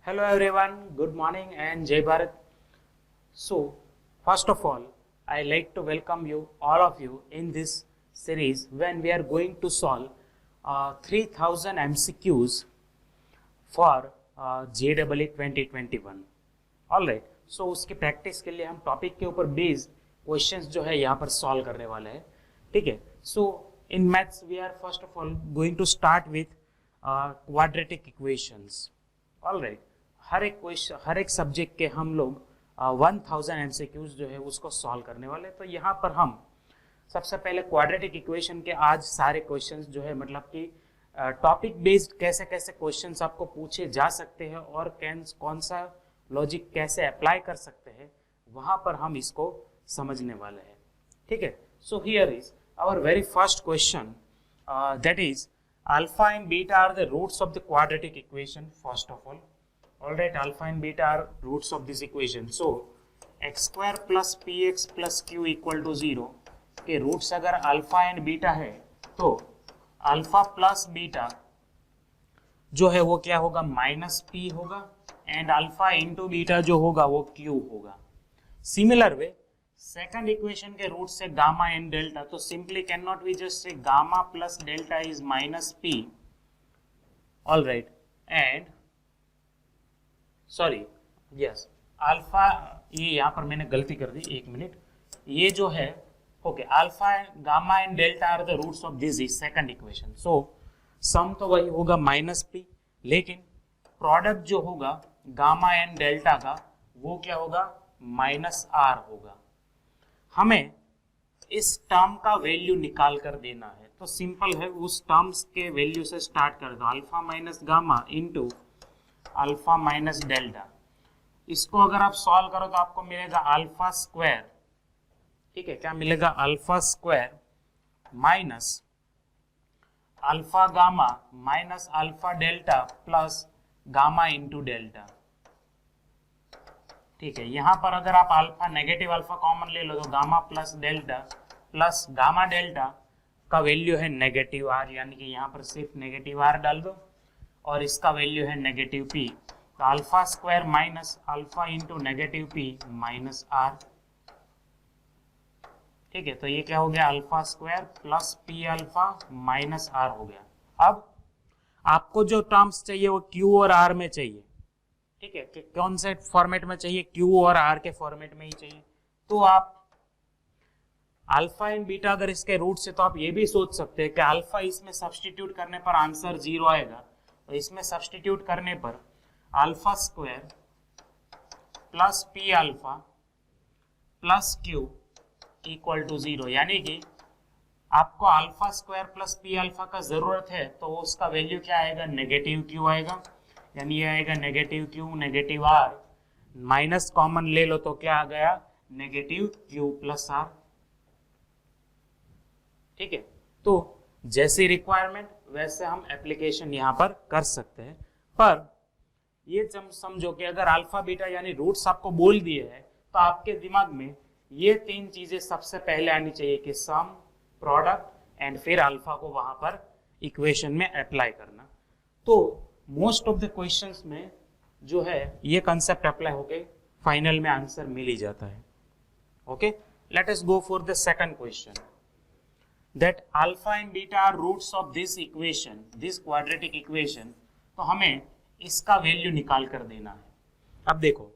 Hello everyone, good morning and Jai Bharat. So, first of all, I like to welcome you, all of you, in this series when we are going to solve 3000 MCQs for JEE 2021. Alright, so उसकी practice के लिए हम topic के ऊपर based questions जो है यहाँ पर सॉल्व करने वाले हैं. ठीक है. So in maths we are first of all going to start with quadratic equations. Alright, हर एक सब्जेक्ट के हम लोग 1000 एमसीक्यूज जो है उसको सॉल्व करने वाले हैं. तो यहाँ पर हम सबसे पहले क्वाड्रेटिक इक्वेशन के आज सारे क्वेश्चंस जो है मतलब कि टॉपिक बेस्ड कैसे कैसे क्वेश्चंस आपको पूछे जा सकते हैं और कौन सा लॉजिक कैसे अप्लाई कर सकते हैं वहाँ पर हम इसको समझने वाले हैं. ठीक है. So here is our very first question, that is alpha and beta are the roots of the quadratic equation. First of all right, alpha and beta are roots of this equation. So x square plus px plus q equal to 0 के roots अगर alpha and beta है तो alpha plus beta जो है वो क्या होगा, minus P होगा, एंड अल्फा इंटू बीटा जो होगा वो क्यू होगा. सिमिलर वे सेकंड इक्वेशन के रूट से गामा एंड डेल्टा, तो simply can not be just say gamma plus delta is minus P. All right, and sorry yes alpha, ये यहाँ पर मैंने गलती कर दी, एक मिनट, ये जो है okay, alpha gamma and delta are the roots of this is second equation. So sum तो वही होगा माइनस पी, लेकिन प्रोडक्ट जो होगा गामा एंड डेल्टा का वो क्या होगा, माइनस आर होगा. हमें इस टर्म का वैल्यू निकाल कर देना है, तो सिंपल है, उस टर्म्स के वैल्यू से स्टार्ट कर दो. Alpha minus gamma into alpha minus delta. इसको अगर आप सॉल्व करो तो आपको मिलेगा अल्फा स्क्वायर. ठीक है, क्या मिलेगा, alpha square minus alpha gamma minus alpha delta plus gamma into delta. ठीक है, यहाँ पर अगर आप अल्फा नेगेटिव अल्फा कॉमन ले लो तो gamma plus delta plus gamma delta का वैल्यू है नेगेटिव आर, यानी कि यहाँ पर सिर्फ नेगेटिव आर डाल दो और इसका वैल्यू है नेगेटिव पी. तो alpha square minus alpha into negative p minus r. ठीक है, तो ये क्या हो गया, alpha square plus p alpha minus r हो गया. अब आपको जो टर्म्स चाहिए वो क्यू और आर में चाहिए. ठीक है, कि कौन से फॉर्मेट में चाहिए, क्यू और आर के फॉर्मेट में ही चाहिए. तो आप अल्फा एंड बीटा अगर इसके रूट से, तो आप ये भी सोच सकते हैं कि अल्फा इसमें सब्स्टिट्यूट करने पर आंसर 0 आएगा, तो इसमें सब्स्टिट्यूट करने पर alpha square plus p alpha plus q equal to 0, यानी कि आपको alpha square plus p alpha का जरूरत है तो उसका वैल्यू क्या आएगा, नेगेटिव क्यू आएगा, यानी ये आएगा negative q negative r, minus common ले लो तो क्या आ गया, नेगेटिव क्यू प्लस आर. ठीक है, तो जैसी रिक्वायरमेंट वैसे हम एप्लीकेशन यहाँ पर कर सकते हैं. पर ये समझो कि अगर अल्फा बीटा यानी रूट्स आपको बोल दिए हैं तो आपके दिमाग में ये तीन चीजें सबसे पहले आनी चाहिए कि सम, प्रोडक्ट एंड फिर अल्फा को वहां पर इक्वेशन में अप्लाई करना. तो मोस्ट ऑफ द क्वेश्चंस में जो है ये कंसेप्ट अप्लाई होके फाइनल में आंसर मिल ही जाता है. Okay, let us go for the second question, that alpha and beta are roots of this equation, this quadratic equation. तो हमें इसका वैल्यू निकाल कर देना है. अब देखो,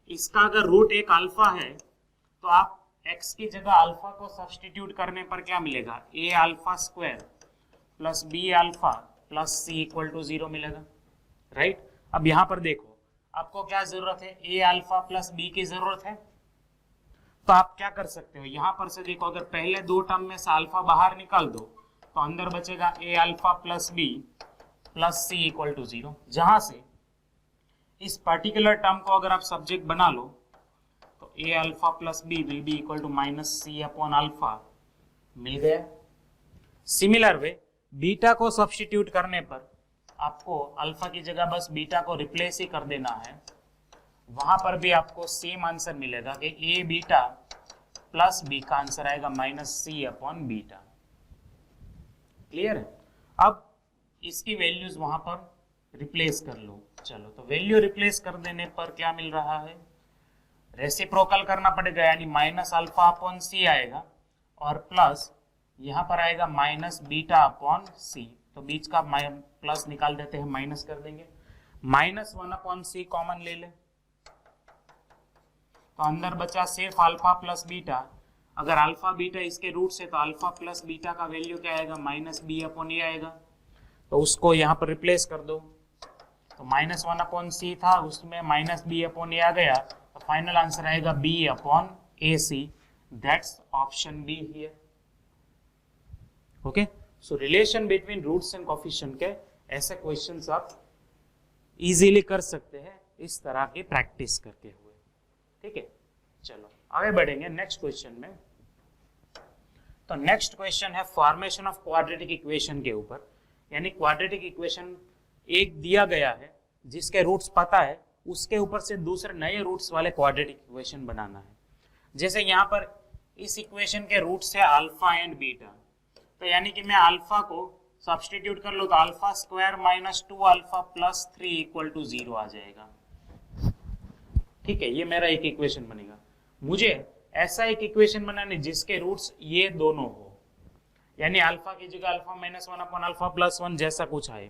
इसका अगर रूट एक अल्फा है तो आप x की जगह अल्फा को सब्स्टिट्यूट करने पर क्या मिलेगा, a alpha square plus b alpha plus c equal to 0 मिलेगा. राइट, अब यहां पर देखो आपको क्या जरूरत है, a अल्फा प्लस b की जरूरत है. तो आप क्या कर सकते हो, यहां पर से देखो, अगर पहले दो टर्म में से अल्फा बाहर निकाल दो तो अंदर बचेगा a alpha plus b plus c equal to 0, जहां से इस पर्टिकुलर टर्म को अगर आप सब्जेक्ट बना लो तो a alpha plus b will be equal to minus c upon alpha, मिल गया. सिमिलर वे बीटा को सब्स्टिट्यूट करने पर आपको अल्फा की जगह बस बीटा को रिप्लेस ही कर देना है, वहां पर भी आपको सेम आंसर मिलेगा कि a बीटा प्लस b का आंसर आएगा minus c upon beta. Clear है. अब इसकी वैल्यूज वहां पर रिप्लेस कर लो। चलो तो वैल्यू रिप्लेस कर देने पर क्या मिल रहा है, रेसिप्रोकल करना पड़ेगा, यानी माइनस अल्फा अपॉन सी आएगा और प्लस यहाँ पर आएगा माइनस बीटा अपॉन सी। तो बीच का प्लस निकाल देते हैं, माइनस कर देंगे, माइनस 1 अपॉन सी कॉमन ले ले तो अंदर बचा सिर्फ अल्फा प्लस बीटा। अगर अल्फा बीटा इसके रूट से तो अल्फा प्लस बीटा का वैल्यू क्या आएगा, माइनस बी अपॉन ए आएगा। तो उसको यहाँ पर रिप्लेस कर दो, तो माइनस 1 अपॉन सी था, उसमें माइनस बी अपॉन ए आ गया, तो फाइनल आंसर आएगा b upon a c. That's option b here. Okay, so relation between roots and coefficient के ऐसे क्वेश्चंस आप इजीली कर सकते हैं इस तरह की प्रैक्टिस करके हुए। ठीक है, चलो आगे बढ़ेंगे नेक्स्ट क्वेश्चन में। तो नेक्स्ट क्वेश्चन है फॉर्मेशन ऑफ क्वाड्रेटिक इक्वेशन के ऊपर, यानी क्वाड्रेटिक इक्वेशन एक दिया गया है जिसके रूट्स पता है, उसके ऊपर से दूसरे नए रूट्स वाले क्वाड्रेटिक इक्वेशन बनाना है। जैसे यहाँ पर इस इक्वेशन के रूट्स है अल्फा एंड बीटा, तो यानी कि मैं अल्फा को सब्स्टिट्यूट कर लो तो alpha square minus 2 alpha plus 3 equal to 0 आ जाएगा। ठीक है, ये मेरा एक इक्वेशन बनेगा। मुझे ऐसा एक इक्वेशन बनाने जिसके रूट्स ये दोनों हो, यानी अल्फा की जगह alpha minus 1 upon alpha plus 1 जैसा कुछ आए।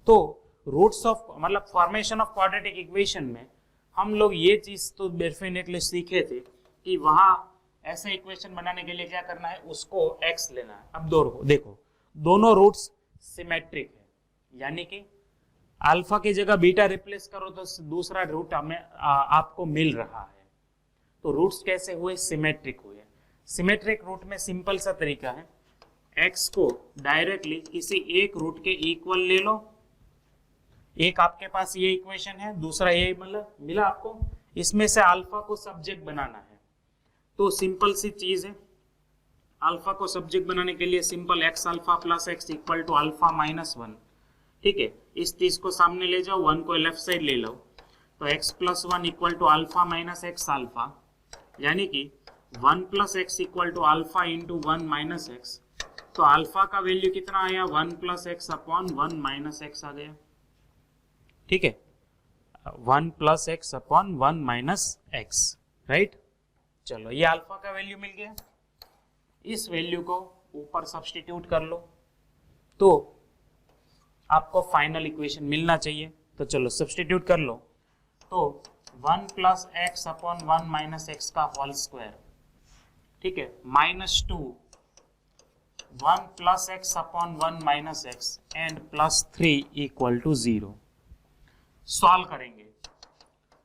तो रूट्स ऑफ मतलब फॉर्मेशन ऑफ क्वाड्रेटिक इक्वेशन में हम लोग ये चीज तो डेफिनेटली सीखे थे कि वहां ऐसे इक्वेशन बनाने के लिए क्या करना है, उसको x लेना है। अब देखो दोनों रूट्स सिमेट्रिक है, यानी कि अल्फा की जगह बीटा रिप्लेस करो तो दूसरा रूट हमें आपको मिल रहा है। तो रूट्स कैसे हुए, सिमेट्रिक हुए। सिमेट्रिक रूट में सिंपल सा तरीका है, x को डायरेक्टली किसी एक रूट के इक्वल ले लो। एक आपके पास ये इक्वेशन है, दूसरा ये मतलब मिला आपको, इसमें से अल्फा को सब्जेक्ट बनाना है। तो सिंपल सी चीज है, अल्फा को सब्जेक्ट बनाने के लिए simple x alpha plus x equal to alpha minus 1। ठीक है, इस चीज को सामने ले जाओ, 1 को लेफ्ट साइड ले लो, तो x plus 1 equal to alpha minus x alpha, यानी कि 1 plus x equal to alpha into 1 minus x. तो अल्फा का वैल्यू कितना आया, 1 plus x upon 1 minus x आ गया। ठीक है, 1 plus x upon 1 minus x, right. चलो ये अल्फा का वैल्यू मिल गया, इस वैल्यू को ऊपर सब्स्टिट्यूट कर लो तो आपको फाइनल इक्वेशन मिलना चाहिए। तो चलो सब्स्टिट्यूट कर लो, तो 1 plus x upon 1 minus x का होल स्क्वायर, ठीक है, minus 2 1 plus x upon 1 minus x and plus 3 equal to 0। Solve करेंगे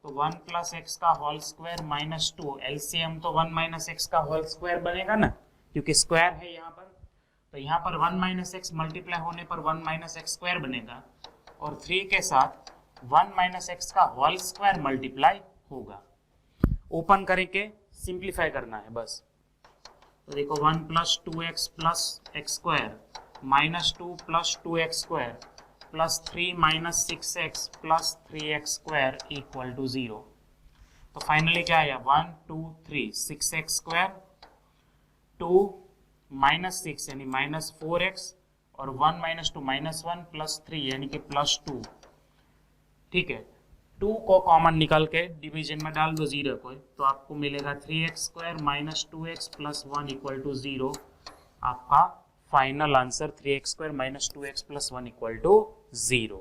तो 1 प्लस एक्स का होल स्क्वायर माइनस 2, एलसीएम तो 1 माइनस एक्स का होल स्क्वायर बनेगा ना, क्योंकि स्क्वायर है यहाँ पर। तो यहाँ पर 1 माइनस एक्स मल्टीप्लाई होने पर 1 माइनस एक्स स्क्वायर बनेगा, और 3 के साथ 1 माइनस एक्स का होल स्क्वायर मल्टीप्लाई होगा। ओपन करके सिंप्लीफाई करना है बस। तो देखो 1 plus 2x plus x square minus 2 plus 2x square plus 3 minus 6x plus 3x square equal to 0। तो फाइनली क्या आया, 1 2 3 6x स्क्वायर 2 माइनस 6 यानी माइनस 4x और 1 माइनस 2 माइनस 1 प्लस 3 यानी कि प्लस 2। ठीक है, 2 को कॉमन निकाल के डिवीजन में डाल दो 0 को, तो आपको मिलेगा 3x square minus 2x plus 1 equal to 0। आपका final answer 3x square minus 2x plus 1 equal to 0।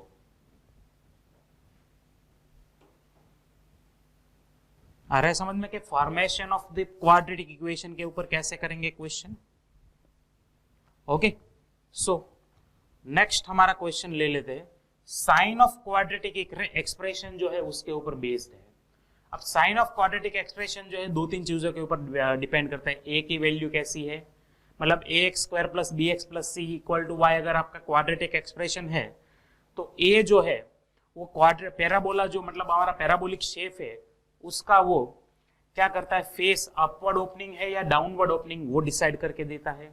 आ रहा है समझ में कि formation of the quadratic equation के ऊपर कैसे करेंगे क्वेश्चन। ओके, सो नेक्स्ट हमारा क्वेश्चन ले लेते हैं, साइन ऑफ क्वाड्रेटिक एक्सप्रेशन जो है उसके ऊपर बेस्ड है। अब साइन ऑफ क्वाड्रेटिक एक्सप्रेशन जो है 2-3 चीजों के ऊपर डिपेंड करता है। ए की वैल्यू कैसी है, मतलब a x square plus b x plus c equal to y अगर आपका क्वाड्रेटिक एक्सप्रेशन है, तो ए जो है वो पैराबोला जो मतलब हमारा पैराबोलिक शेप है उसका वो क्या करता है, फेस अपवर्ड ओपनिंग है या डाउनवर्ड ओपनिंग वो डिसाइड करके देता है।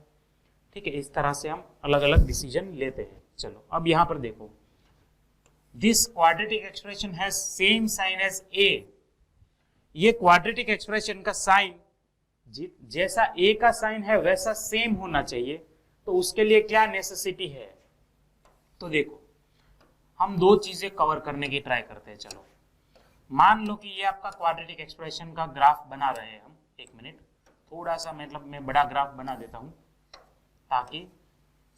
ठीक है, इस तरह से हम अलग अलग डिसीजन लेते हैं। चलो अब यहां पर देखो, this quadratic expression has same sign as a. ये क्वाड्रेटिक एक्सप्रेशन का साइन जैसा ए का साइन है वैसा सेम होना चाहिए। तो उसके लिए क्या नेसेसिटी है, तो देखो हम दो चीजें कवर करने की ट्राई करते हैं। चलो मान लो कि ये आपका क्वाड्रेटिक एक्सप्रेशन का ग्राफ बना रहे हैं हम। एक मिनट, थोड़ा सा मतलब मैं बड़ा ग्राफ बना देता हूं ताकि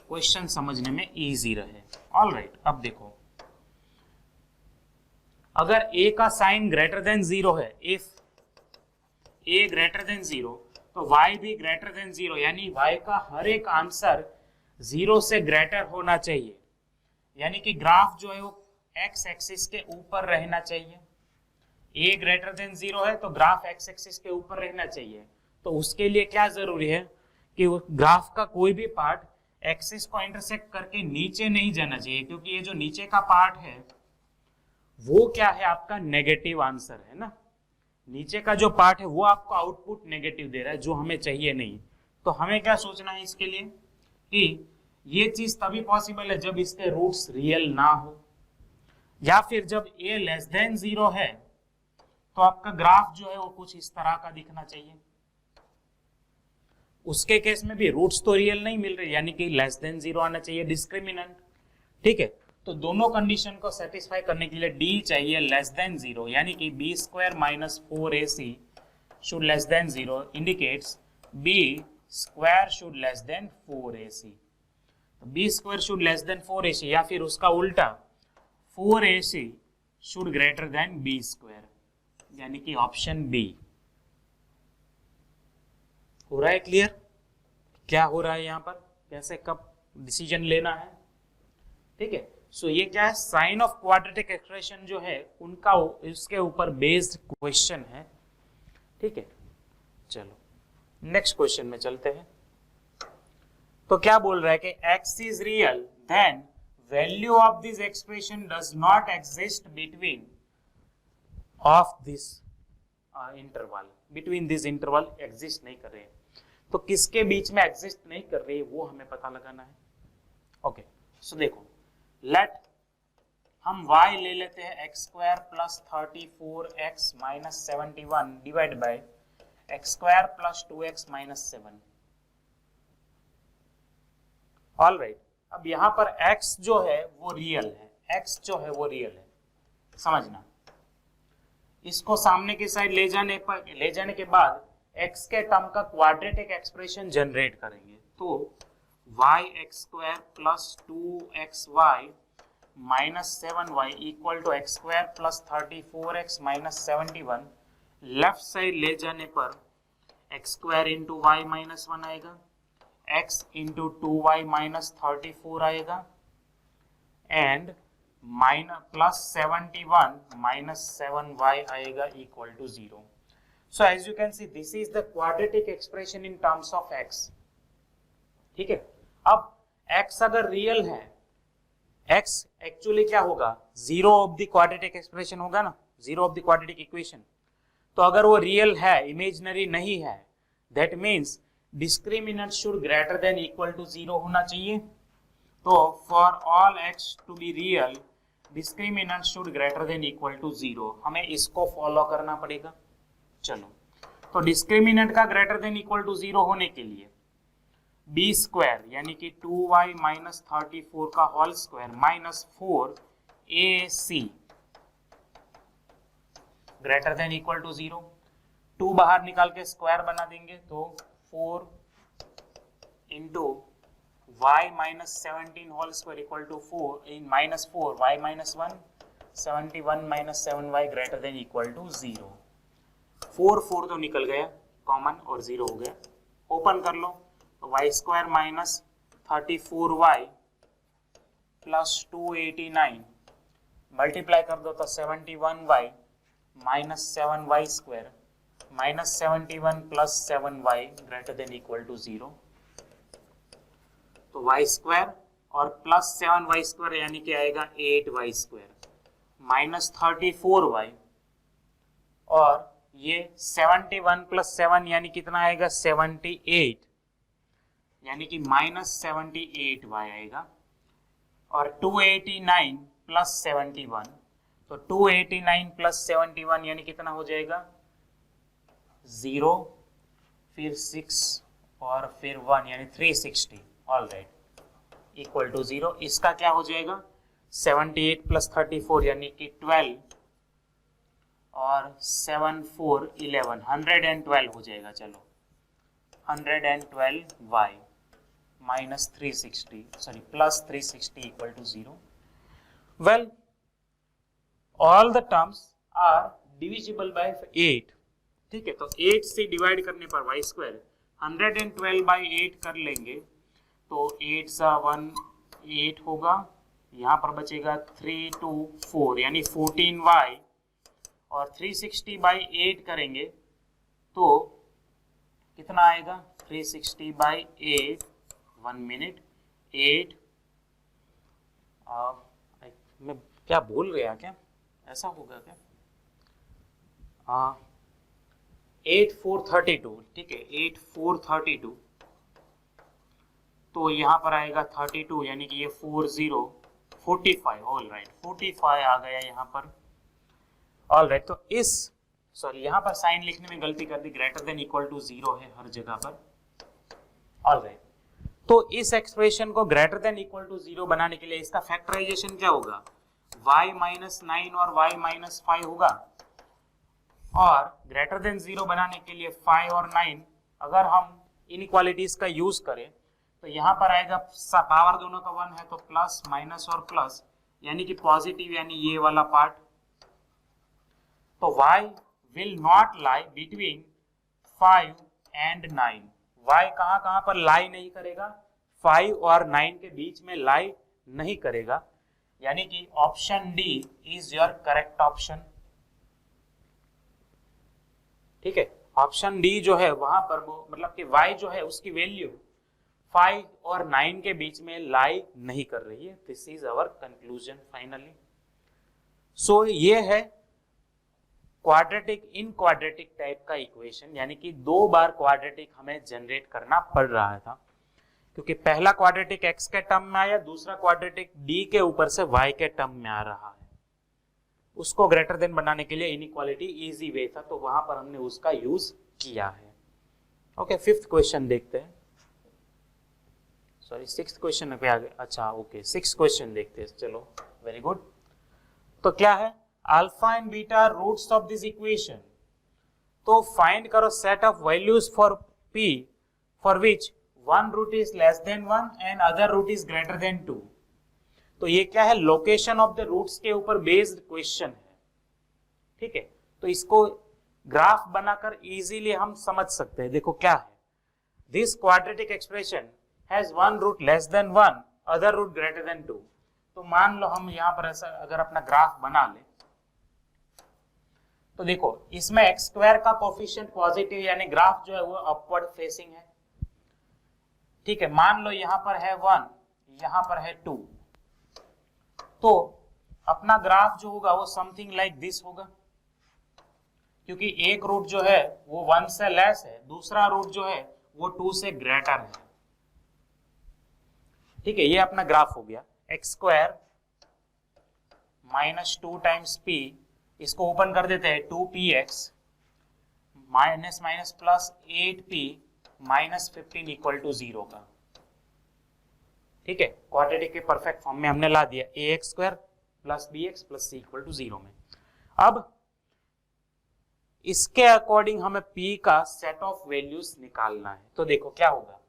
क्वेश्चन समझने में इजी रहे। ऑलराइट, अब देखो अगर a का साइन ग्रेटर देन 0 है, इफ a ग्रेटर देन 0 तो y भी ग्रेटर देन 0, यानी y का हर एक आंसर 0 से ग्रेटर होना चाहिए, यानी कि ग्राफ जो है वो x एक्सिस के ऊपर रहना चाहिए। a ग्रेटर देन 0 है तो ग्राफ x एक्सिस के ऊपर रहना चाहिए। तो उसके लिए क्या जरूरी है कि वो ग्राफ का कोई भी पार्ट एक्सिस को इंटरसेक्ट करके नीचे नहीं जाना चाहिए, क्योंकि ये जो नीचे का पार्ट है वो क्या है, आपका नेगेटिव आंसर है ना। नीचे का जो पार्ट है वो आपको आउटपुट नेगेटिव दे रहा है, जो हमें चाहिए नहीं। तो हमें क्या सोचना है इसके लिए कि ये चीज तभी पॉसिबल है जब इसके रूट्स रियल ना हो, या फिर जब a लेस देन 0 है तो आपका ग्राफ जो है वो कुछ इस तरह का दिखना चाहिए। उसके केस में भी रूट्स तो रियल नहीं मिल रहे, यानी कि लेस देन 0 आना चाहिए डिस्क्रिमिनेंट। ठीक है, तो दोनों कंडीशन को सेटिस्फाई करने के लिए d चाहिए लेस देन 0, यानी कि b square minus 4ac should less than 0 indicates b square should less then 4ac। तो b square should less then 4ac, या फिर उसका उल्टा 4ac should greater then b square, यानी कि ऑप्शन बी। हो रहा है क्लियर क्या हो रहा है यहाँ पर, कैसे कब डिसीजन लेना है? ठीक है, सो ये क्या है, साइन ऑफ क्वाड्रेटिक एक्सप्रेशन जो है उनका इसके ऊपर बेस्ड क्वेश्चन है। ठीक है, चलो नेक्स्ट क्वेश्चन में चलते हैं। तो क्या बोल रहा है कि x is real then value of this expression does not exist between of this interval, between this interval exist नहीं कर रहे हैं। तो किसके बीच में एग्जिस्ट नहीं कर रही है वो हमें पता लगाना है। ओके, सो देखो लेट हम y ले लेते हैं x square plus 34x minus 71 divide by x square plus 2x minus 7। All right, अब यहां पर x जो है वो रियल है, x जो है वो रियल है, समझना। इसको सामने की साइड ले जाने के बाद x के टर्म का क्वाड्रेटिक एक्सप्रेशन जनरेट करेंगे। तो y(x square plus 2xy minus 7y equal to x square plus 34x minus 71, left side ले जाने पर x square into y minus 1 आएगा, x इंटू 2y माइनस 34 आएगा, and minus plus 71 minus 7y आएगा equal to 0। So as you can see, this is the quadratic expression in terms of x. ठीक है, अब x अगर real है, x actually क्या होगा, zero of the quadratic expression होगा ना, zero of the quadratic equation. तो अगर वो रियल है, इमेजिनरी नहीं है, that means discriminant should greater than equal to 0 होना चाहिए। तो for all x to be real discriminant should greater than equal to 0, हमें इसको फॉलो करना पड़ेगा। चलो, तो डिस्क्रिमिनेंट का ग्रेटर देन इक्वल टू 0 होने के लिए b स्क्वायर यानी कि 2y माइनस 34 का whole square minus 4ac greater than equal to 0, 2 बाहर निकाल के स्क्वायर बना देंगे तो 4 into y minus 17 whole square equal to 4 इन minus 4 y minus 1 71 minus 7y greater than equal to 0। 4 तो निकल गया कॉमन और 0 हो गया, ओपन कर लो तो y square minus 34y plus 289 multiply कर दो तो 71y minus 7y square minus 71 plus 7y greater than equal to 0। तो y स्क्वायर और प्लस 7y स्क्वायर यानी कि आएगा 8y स्क्वायर माइनस 34y, और ये 71 प्लस 7 यानी कितना आएगा 78, यानी कि माइनस 78y आएगा, और 289 प्लस 71 तो 289 प्लस 71 यानी कितना हो जाएगा 0, फिर 6 और फिर 1 यानी 360। All right, equal to 0। इसका क्या हो जाएगा 78 प्लस 34 यानी कि 12 और 7 4 11 112 हो जाएगा। चलो 112y minus 360 plus 360 equal to 0। Well all the terms are divisible by 8। ठीक है, तो 8 से डिवाइड करने पर वाई स्क्वायर 112 बाई 8 कर लेंगे तो 8 सा 1 8 होगा, यहाँ पर बचेगा 3 2 4 यानी 14y और 360 बाई 8 करेंगे तो कितना आएगा 360 बाई 8 1 मिनट 8 मैं क्या भूल गया क्या, ऐसा होगा क्या 8 4 32। ठीक है 8 4 32 तो यहाँ पर आएगा 32 यानी कि ये 40 45। ऑल राइट 45 आ गया यहाँ पर। ऑल राइट तो इस सॉरी यहाँ पर साइन लिखने में गलती कर दी, ग्रेटर देन इक्वल टू 0 है हर जगह पर। ऑल राइट तो इस एक्सप्रेशन को ग्रेटर देन इक्वल टू 0 बनाने के लिए इसका फैक्टराइजेशन क्या होगा, y माइनस 9 और y माइनस 5 होगा, और ग्रेटर देन 0 बनाने के लिए 5 और 9 अगर हम इनइक्वालिटीज का यूज करें तो यहाँ पर आएगा पावर दोनों का 1 है तो प्लस माइनस और प्लस यानी कि पॉजिटिव यानी ये वाला पार्ट। तो y will not lie between 5 and 9। y कहाँ पर लाई नहीं करेगा, 5 और 9 के बीच में लाई नहीं करेगा, यानी कि option D is your correct option. ठीक है, ऑप्शन डी जो है वहां पर वो मतलब कि y जो है उसकी वैल्यू 5 और 9 के बीच में लाई नहीं कर रही है। This is our conclusion finally. So ये है क्वाड्रेटिक इन क्वाड्रेटिक टाइप का इक्वेशन, यानी कि 2 बार क्वाड्रेटिक हमें जनरेट करना पड़ रहा था, क्योंकि पहला क्वाड्रेटिक x के टर्म में आया, दूसरा क्वाड्रेटिक d के ऊपर से y के टर्म में आ रहा है। उसको ग्रेटर देन बनाने के लिए इनइक्वालिटी इजी वे था, तो वहां पर हमने उसका यूज किया है। ओके, 5th क्वेश्चन देखते हैं। सॉरी 6th क्वेश्चन पे आ गए। अच्छा ओके 6th क्वेश्चन देखते हैं। चलो वेरी गुड। तो क्या है, alpha and beta roots of this equation. तो फाइंड करो set of values for p for which one root is less than 1 and other root is greater than 2। तो ये क्या है, लोकेशन ऑफ द रूट्स के ऊपर बेस्ड क्वेश्चन है। ठीक है, तो इसको ग्राफ बनाकर इजीली हम समझ सकते हैं। देखो क्या है, this quadratic expression has one root less than 1 other root greater than 2। तो मान लो हम यहाँ पर ऐसा अगर अपना ग्राफ बना ले तो देखो इसमें x स्क्वायर का कोफिशिएंट पॉजिटिव यानी ग्राफ जो है वो अपवर्ड फेसिंग है। ठीक है, मान लो यहाँ पर है 1 यहाँ पर है 2, तो अपना ग्राफ जो होगा वो समथिंग लाइक दिस होगा, क्योंकि एक रूट जो है वो 1 से लेस है, दूसरा रूट जो है वो 2 से ग्रेटर है। ठीक है, ये अपना ग्राफ हो गया। X square minus 2 times p, इसको ओपन कर देते हैं 2px minus minus plus 8p minus 15 equal to 0 का। ठीक है, क्वाड्रेटिक के परफेक्ट फॉर्म में हमने ला दिया ax square plus bx plus c equal to 0 में। अब इसके अकॉर्डिंग हमें p का सेट ऑफ वैल्यूज निकालना है। तो देखो क्या होगा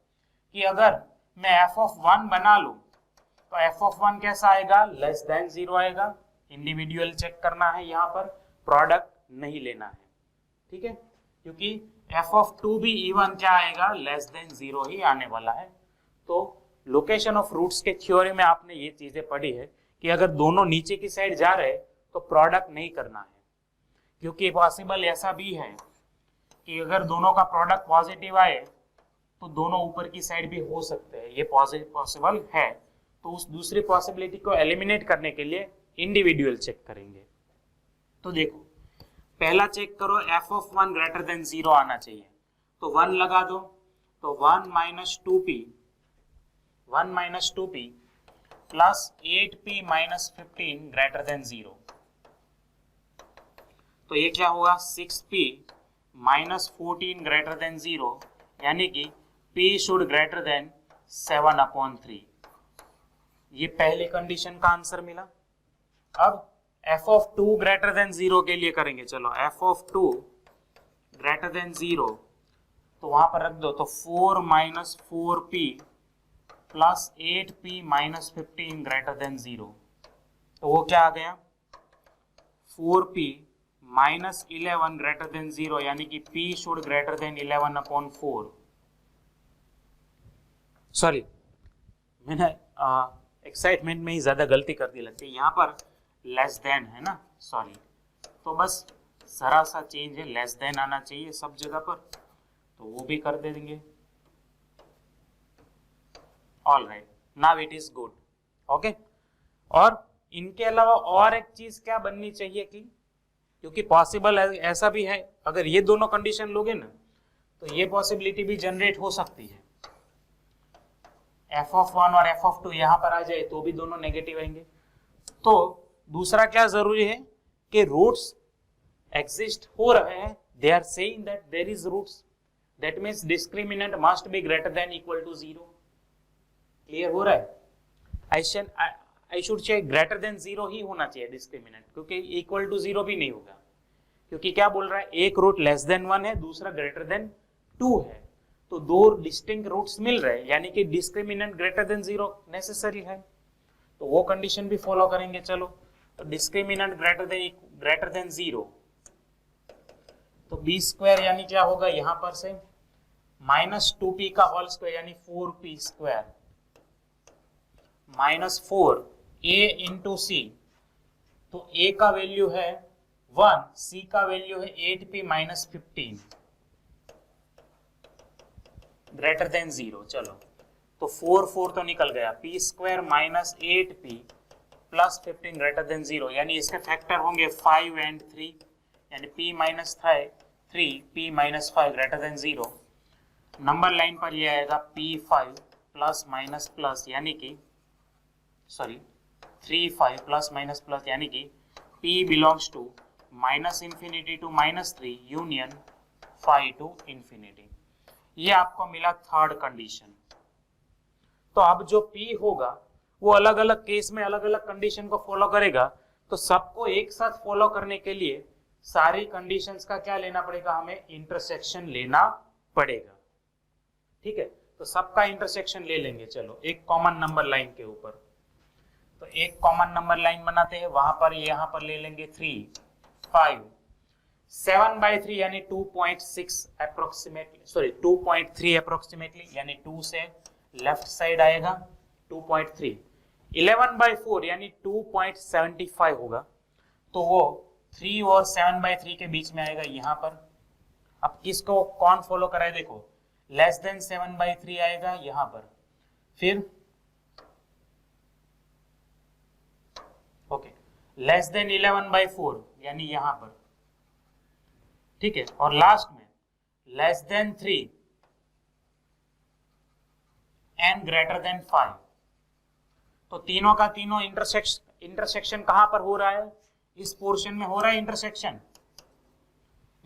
कि अगर मैं f ऑफ 1 बना लूं तो f ऑफ 1 कैसा आएगा, लेस देन 0 आएगा। इंडिविजुअल चेक करना है, यहाँ पर प्रोडक्ट नहीं लेना है। ठीक है, क्योंकि f ऑफ 2 भी इवन क्या आएगा, लेस देन 0 ही आने वाला है। तो लोकेशन ऑफ रूट्स के थ्योरी में आपने ये चीजें पढ़ी है कि अगर दोनों नीचे की साइड जा रहे तो प्रोडक्ट नहीं करना है, क्योंकि पॉसिबल ऐसा भी है कि अगर दोनों का प्रोडक्ट पॉजिटिव आए तो दोनों ऊपर की साइड भी हो सकते हैं, ये पॉसिबल है। तो उस दूसरी पॉसिबिलिटी को एलिमिनेट करने के लिए इंडिविजुअल चेक करेंगे। तो देखो पहला चेक करो, f ऑफ 1 ग्रेटर देन 0 आना चाहिए, तो 1 लगा दो, तो 1 minus 2p plus 8p minus 15 greater than 0। तो ये क्या होगा, 6p माइनस 14 ग्रेटर देन 0, यानी कि p शुड ग्रेटर देन 7/3। ये पहली कंडीशन का आंसर मिला। अब f(2) ग्रेटर देन 0 के लिए करेंगे। चलो f(2) ग्रेटर देन 0 तो वहां पर रख दो, तो 4 minus 4p plus 8p minus 15 greater than 0। तो वो क्या आ गया, 4p माइनस 11 ग्रेटर देन 0, यानी कि p should greater then 11/4। Sorry, मैंने एक्साइटमेंट में ही ज्यादा गलती कर दी लगती है, यहाँ पर लेस देन है ना, सॉरी। तो बस जरा सा चेंज है, लेस देन आना चाहिए सब जगह पर, तो वो भी कर दे देंगे। All right, now it is good. Okay, और इनके अलावा और एक चीज क्या बननी चाहिए कि, क्योंकि पॉसिबल ऐसा भी है, अगर ये दोनों कंडीशन लोगे ना तो ये पॉसिबिलिटी भी जनरेट हो सकती है, f(1) और f(2) यहां पर आ जाए तो भी दोनों नेगेटिव आएंगे। तो दूसरा क्या जरूरी है कि रूट्स एग्जिस्ट हो रहे हैं, they are saying that there is roots, that means discriminant must be greater than equal to 0। Clear हो रहा है? I should say greater than 0 ही होना चाहिए डिस्क्रिमिनेंट, क्योंकि इक्वल टू 0 भी नहीं होगा, क्योंकि क्या बोल रहा है, एक रूट लेस देन 1 है, दूसरा ग्रेटर देन 2 है, तो दो डिस्टिंक्ट रूट्स मिल रहे हैं, यानी कि डिस्क्रिमिनेंट ग्रेटर देन 0 नेसेसरी है, तो वो कंडीशन भी फॉलो करेंगे। चलो, तो डिस्क्रिमिनेंट ग्रेटर देन 0, तो b² यानी क्या होगा, यहां पर से माइनस 2p का होल स्क्वायर यानी 4p² माइनस 4a इंटू सी, तो a का वैल्यू है 1, c का वैल्यू है 8p माइनस 15 ग्रेटर देन 0। चलो, तो 4 तो निकल गया, p² minus 8p plus 15 greater than 0, यानी इसके फैक्टर होंगे 5 and 3, यानी p minus 3 p minus 5 greater than 0। Number line पर ये आएगा p5 प्लस माइनस प्लस, यानी कि सॉरी 3 5 प्लस माइनस प्लस, यानी कि p belongs to minus infinity to minus 3 union 5 to infinity. ये आपको मिला थर्ड कंडीशन। तो अब जो p होगा वो अलग अलग केस में अलग अलग कंडीशन को फॉलो करेगा, तो सबको एक साथ फॉलो करने के लिए सारी कंडीशंस का क्या लेना पड़ेगा, हमें इंटरसेक्शन लेना पड़ेगा। ठीक है, तो सबका इंटरसेक्शन ले लेंगे। चलो, एक कॉमन नंबर लाइन के ऊपर, तो एक कॉमन नंबर लाइन बनाते हैं, वहां पर यहां पर ले लेंगे 3 5 7/3 यानी 2.6 अप्रोक्सीमेटली, सॉरी 2.3 अप्रोक्सीमेटली, यानी 2 से लेफ्ट साइड आएगा 2.3। 11/4 यानी 2.75 होगा, तो वो 3 और 7/3 के बीच में आएगा यहां पर। अब किसको कौन फॉलो कराए, देखो लेस देन 7/3 आएगा यहां पर, फिर ओके लेस देन 11/4 यानी यहां पर, ठीक है, और लास्ट में less than 3 and greater than 5। तो तीनों का तीनों इंटरसेक्शन कहां पर हो रहा है, इस पोर्शन में हो रहा है इंटरसेक्शन,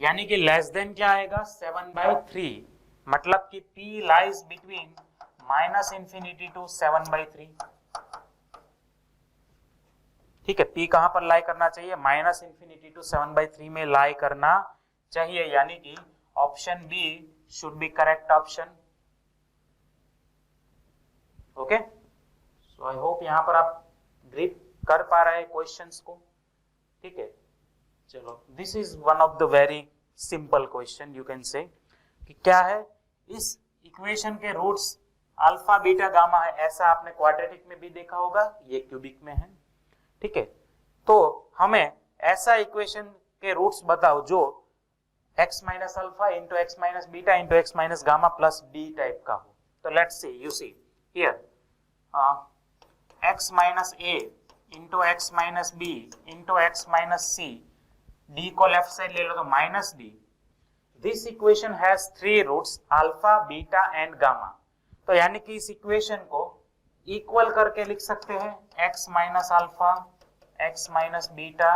यानी कि लेस देन क्या आएगा 7/3, मतलब कि p lies between minus infinity to 7/3। ठीक है, p कहां पर लाई करना चाहिए, माइनस इंफिनिटी टू 7/3 में लाई करना चाहिए, यानी कि option b should be correct option. Okay, so I hope यहां पर आप ग्रिप कर पा रहे हैं क्वेश्चंस को। ठीक है, चलो, this is one of the very simple question, you can say कि क्या है, इस इक्वेशन के रूट्स अल्फा बीटा गामा है, ऐसा आपने क्वाड्रेटिक में भी देखा होगा, ये क्यूबिक में है। ठीक है, तो हमें ऐसा इक्वेशन के रूट्स बताओ जो x minus alpha into x minus beta into x minus gamma plus d type का हो। तो let's see, you see here x minus a into x minus b into x minus c, d को left side ले लो तो minus d। This equation has 3 roots alpha beta and gamma, तो यानी कि इस इक्वेशन को इक्वल करके लिख सकते हैं x minus alpha x minus beta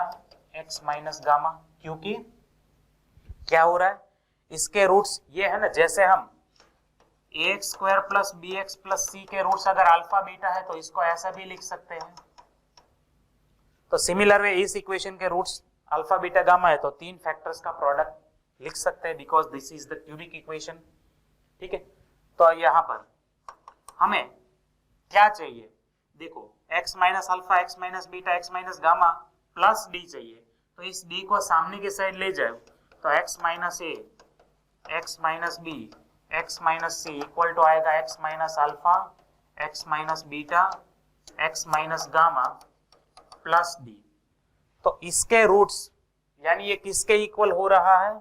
x minus gamma, क्योंकि क्या हो रहा है, इसके रूट्स ये है ना, जैसे हम ax square plus bx plus c के रूट्स अगर अल्फा बीटा है तो इसको ऐसा भी लिख सकते हैं। तो सिमिलर वे इस इक्वेशन के रूट्स अल्फा बीटा गामा है तो तीन फैक्टर्स का प्रोडक्ट लिख सकते हैं because this is the cubic equation. ठीक है, तो यहां पर हमें क्या चाहिए, देखो x minus alpha, x minus beta, x minus gamma plus D चाहिए। तो इस डी को सामने की साइड ले जाओ तो x minus a, x minus b, x minus c equal to आएगा x minus alpha, x minus beta, x minus gamma plus d. तो इसके रूट्स यानी ये किसके इक्वल हो रहा है,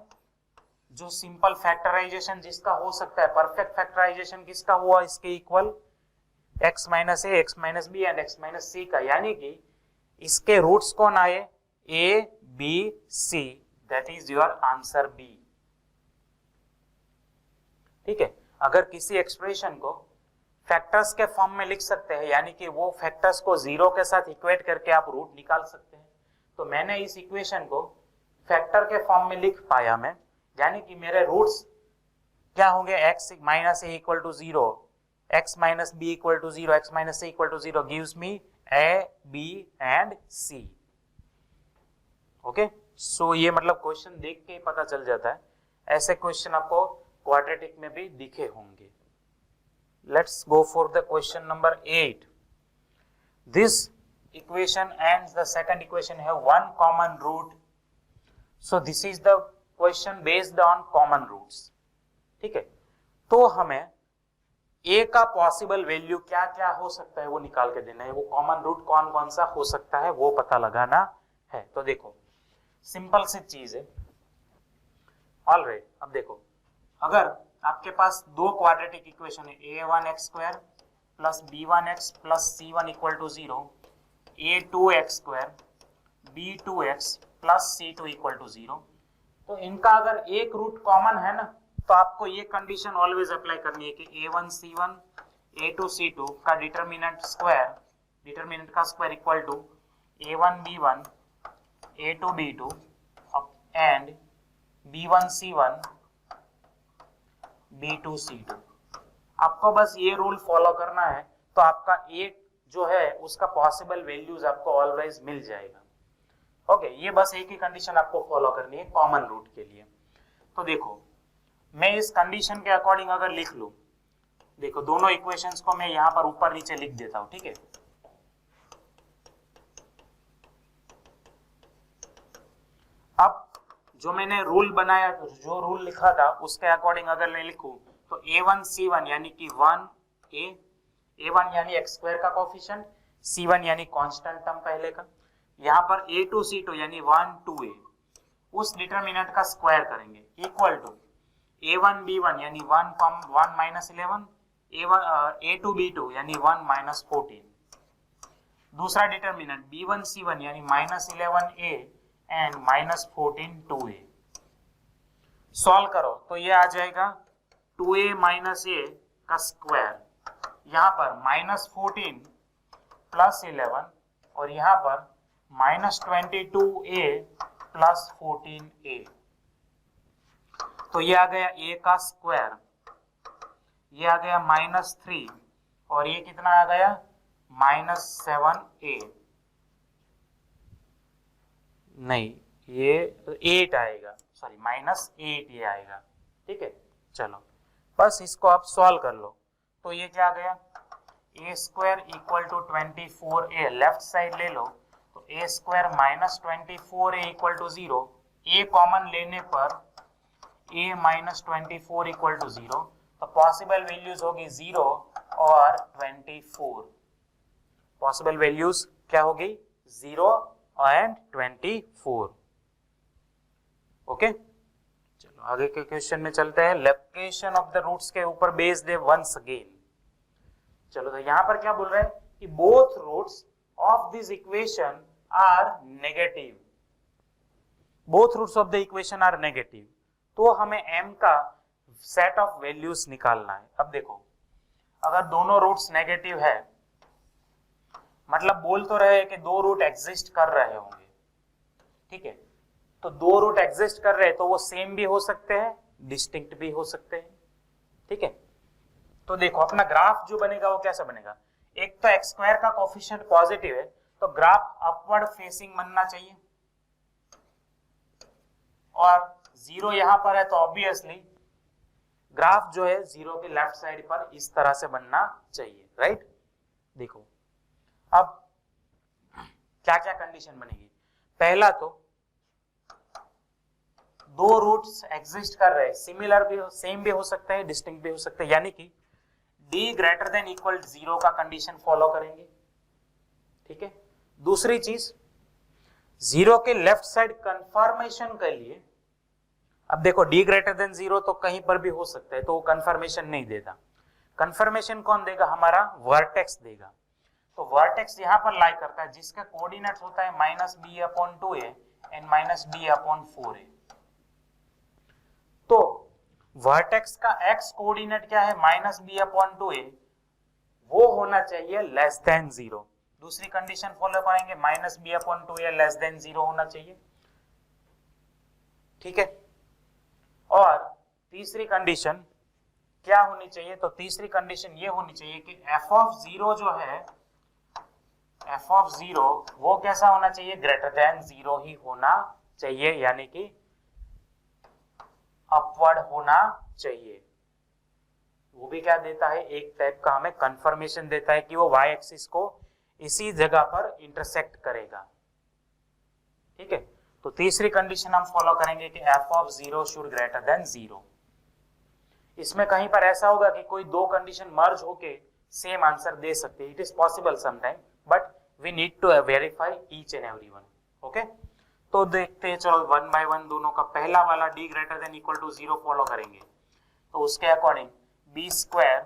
जो सिंपल फैक्टराइजेशन जिसका हो सकता है, परफेक्ट फैक्टराइजेशन किसका हुआ इसके equal, x minus a, x minus b and x minus c का, यानी कि इसके रूट्स कौन आए, a b c, that is your answer b. ठीक है, अगर किसी एक्सप्रेशन को फैक्टर्स के फॉर्म में लिख सकते हैं यानी कि वो फैक्टर्स को जीरो के साथ इक्वेट करके आप रूट निकाल सकते हैं, तो मैंने इस इक्वेशन को फैक्टर के फॉर्म में लिख पाया मैं, यानी कि मेरे रूट्स क्या होंगे, x minus a equal to zero, x minus b equal to zero, x minus c equal to zero gives me a b and c। Okay, so ये मतलब क्वेश्चन देख के पता चल जाता है, ऐसे क्वेश्चन आपको क्वाड्रेटिक में भी दिखे होंगे। Let's go for the question number 8। This equation and the second equation have one common root, so this is the question based on common roots। ठीक है, तो हमें a का पॉसिबल वैल्यू क्या क्या हो सकता है वो निकाल के देना है, वो कॉमन रूट कौन कौन सा हो सकता है वो पता लगाना है। तो देखो सिंपल सी चीज है, ऑलराइट। अब देखो अगर आपके पास दो क्वाड्रेटिक इक्वेशन है, a1x square plus b1x plus c1 equal to zero, a2x square b2x plus c2 equal to zero, तो इनका अगर एक रूट कॉमन है ना तो आपको ये कंडीशन ऑलवेज अप्लाई करनी है कि a1 c1 a2 c2 का डिटरमिनेंट स्क्वायर, डिटरमिनेंट का square equal to a1 b1 a2 b2 and b1 c1 b2 c2। आपको बस ये रूल फॉलो करना है तो आपका एक जो है उसका पॉसिबल वैल्यूज आपको ऑलवेज मिल जाएगा। ओके, ये बस एक ही कंडीशन आपको फॉलो करनी है कॉमन रूट के लिए। तो देखो मैं इस कंडीशन के अकॉर्डिंग अगर लिख लूं, देखो दोनों इक्वेशंस को मैं यहां पर ऊपर नीचे लिख देता हूं। ठीक है, अब जो मैंने रूल बनाया, जो रूल लिखा था उसके अकॉर्डिंग अगर मैं लिखूं तो a1 c1 यानी कि 1a, a1 यानी x स्क्वायर का कोफिशिएंट, c1 यानी कांस्टेंट टर्म पहले का, यहाँ पर a2 c2 यानी 1 2a, उस डिटरमिनेंट का स्क्वायर करेंगे इक्वल टू a1 b1 यानी 1 माइनस 11, a2 b2 यानी 1 माइनस 14, दूसरा डिटरमिनेंट b1 c1 यानी minus 11a and minus 14 2a। Solve करो तो ये आ जाएगा 2a माइनस a का स्क्वायर, यहाँ पर माइनस 14 प्लस 11 और यहाँ पर माइनस 22a प्लस 14a, तो ये आ गया a का स्क्वायर, ये आ गया माइनस 3 और ये कितना आ गया माइनस 7a, नहीं ये 8 आएगा, सॉरी माइनस 8 ये आएगा। ठीक है, चलो बस इसको आप सॉल्व कर लो तो ये क्या आ गया, a square equal to 24a, left side ले लो तो a square minus 24a equal to 0, a common लेने पर a माइनस 24 इक्वल टू 0, तो पॉसिबल वैल्यूज होगी 0 और 24। पॉसिबल वैल्यूज क्या होगी 0 एंड 24। ओके, चलो आगे के क्वेश्चन में चलते हैं। लोकेशन ऑफ द रूट्स के ऊपर बेस्ड है वंस अगेन। चलो तो यहां पर क्या बोल रहे हैं कि both roots of this equation are negative, both roots of the equation are negative, तो हमें m का सेट ऑफ वैल्यूज निकालना है। अब देखो अगर दोनों रूट्स नेगेटिव है मतलब बोल तो रहे हैं कि दो रूट एग्जिस्ट कर रहे होंगे। ठीक है, तो दो रूट एग्जिस्ट कर रहे हैं तो वो सेम भी हो सकते हैं, डिस्टिंक्ट भी हो सकते हैं। ठीक है, तो देखो अपना ग्राफ जो बनेगा वो कैसा बनेगा, एक तो एक्स स्क्वायर का कोफिशिएंट पॉजिटिव है तो ग्राफ अपवर्ड फेसिंग बनना चाहिए, और जीरो यहां पर है तो ऑब्वियसली ग्राफ जो है जीरो के लेफ्ट साइड पर इस तरह से बनना चाहिए, राइट। देखो अब क्या क्या कंडीशन बनेगी, पहला तो दो रूट्स एग्जिस्ट कर रहे हैं, सिमिलर भी हो, सेम भी हो सकता है, डिस्टिंक्ट भी हो सकता है, यानी कि d greater than equal zero का कंडीशन फॉलो करेंगे, ठीक है। दूसरी चीज, जीरो के लेफ्ट साइड कंफर्मेशन के लिए, अब देखो d ग्रेटर देन जीरो तो कहीं पर भी हो सकता है तो वो कंफर्मेशन नहीं देता, कंफर्मेशन कौन देगा, हमारा वर्टेक्स देगा। तो वर्टेक्स यहां पर लाई करता है जिसका कोऑर्डिनेट्स होता है -b/2a एंड -b/4a। तो वर्टेक्स का x कोऑर्डिनेट क्या है, -b/2a, वो होना चाहिए लेस देन जीरो। दूसरी कंडीशन फॉलो करेंगे, -b/2a लेस देन जीरो होना चाहिए, ठीक है। और तीसरी कंडीशन क्या होनी चाहिए, तो तीसरी कंडीशन ये होनी चाहिए कि f ऑफ जीरो जो है, f ऑफ जीरो वो कैसा होना चाहिए, ग्रेटर देन जीरो ही होना चाहिए, यानी कि अपवर्ड होना चाहिए। वो भी क्या देता है, एक टाइप का हमें कंफर्मेशन देता है कि वो y एक्सिस को इसी जगह पर इंटरसेक्ट करेगा, ठीक है। तो तीसरी कंडीशन हम फॉलो करेंगे कि f of zero should greater than zero. इसमें कहीं पर ऐसा होगा कि कोई दो कंडीशन मर्ज होके सेम आंसर दे सकते हैं, it is possible sometime, but we need to verify each and every one, okay. तो देखते हैं, चलो वन बाय वन दोनों का। पहला वाला d greater than equal to zero follow करेंगे, तो उसके according b square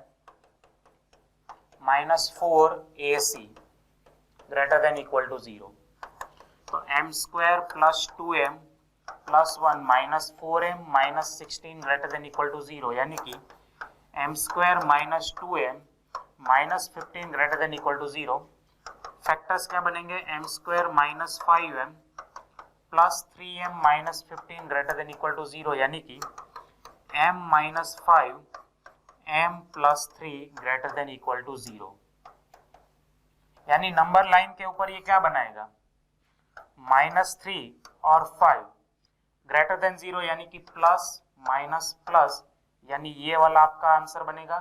-4ac greater than equal to zero, तो m square plus 2m plus 1 -4m -16 greater than equal to zero, यानी कि m square -2m -15 greater than equal to zero. Factors क्या बनेंगे, m square -5m plus 3m -15 greater than equal to zero, यानी कि m -5 m plus 3 greater than equal to zero. यानी number line के ऊपर ये क्या बनाएगा, -3 और 5 ग्रेटर देन जीरो, यानी कि प्लस माइनस प्लस, यानी ये वाला आपका आंसर बनेगा,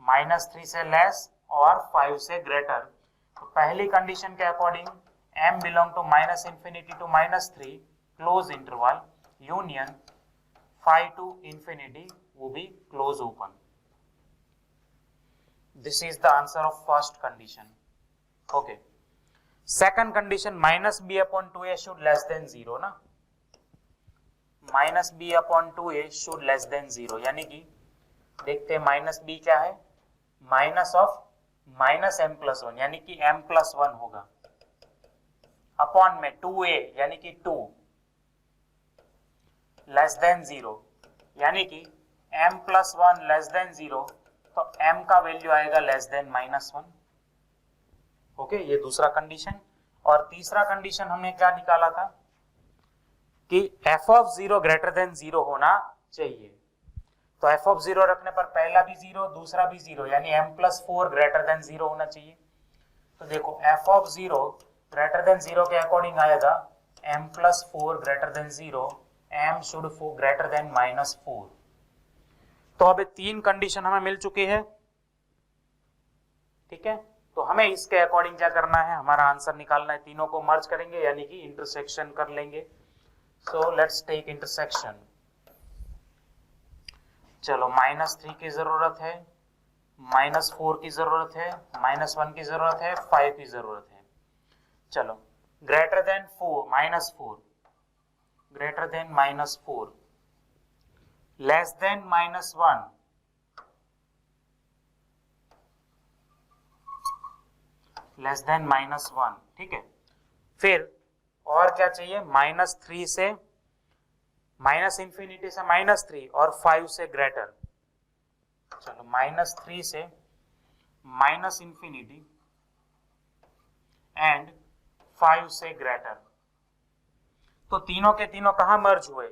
-3 से लेस और 5 से ग्रेटर। तो पहली कंडीशन के according m belong to -∞ to -3 close interval union 5 to ∞ वो भी close open. This is the answer of first condition, okay. Second condition, -b/2a should less than zero ना, -b/2a should less than zero, यानी कि देखते हैं -b क्या है, minus of -m+1, यानी कि m+1 होगा, अपॉन में 2a यानी कि 2 लेस देन जीरो, यानी कि m+1 लेस देन जीरो, तो m का वैल्यू आएगा लेस देन -1, ओके। ये दूसरा कंडीशन। और तीसरा कंडीशन हमने क्या निकाला था कि f of zero greater than zero होना चाहिए। तो f ऑफ जीरो रखने पर पहला भी जीरो दूसरा भी जीरो, यानी m+4 ग्रेटर देन जीरो होना चाहिए। तो देखो f of zero greater than zero के अकॉर्डिंग आएगा m+4 greater than zero, m should greater then -4। तो अब तीन कंडीशन हमें मिल चुकी है, ठीक है। तो हमें इसके अकॉर्डिंग क्या करना है, हमारा आंसर निकालना है, तीनों को मर्ज करेंगे यानी कि इंटरसेक्शन कर लेंगे। So let's take intersection. चलो -3 की जरूरत है, -4 की जरूरत है, -1 की जरूरत है, 5 की जरूरत है। चलो greater than -4 greater than -4 less than -1 less than -1, ठीक है। फिर और क्या चाहिए, -3 से -∞ से -3 और 5 से ग्रेटर। चलो -3 से -∞ एंड 5 से ग्रेटर। तो तीनों के तीनों कहां मर्ज हुए,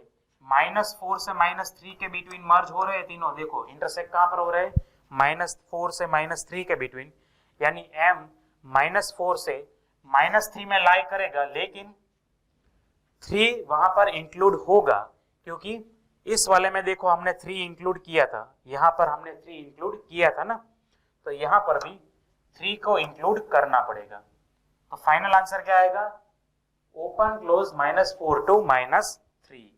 -4 से -3 के बिटवीन मर्ज हो रहे हैं तीनों। देखो इंटरसेक्ट कहां पर हो रहे हैं, -4 से -3 के बिटवीन, यानी m -4 से -3 में लाई करेगा, लेकिन 3 वहां पर इंक्लूड होगा, क्योंकि इस वाले में देखो हमने 3 इंक्लूड किया था, यहां पर हमने 3 इंक्लूड किया था ना, तो यहां पर भी 3 को इंक्लूड करना पड़ेगा। तो फाइनल आंसर क्या आएगा? Open close -4 to -3,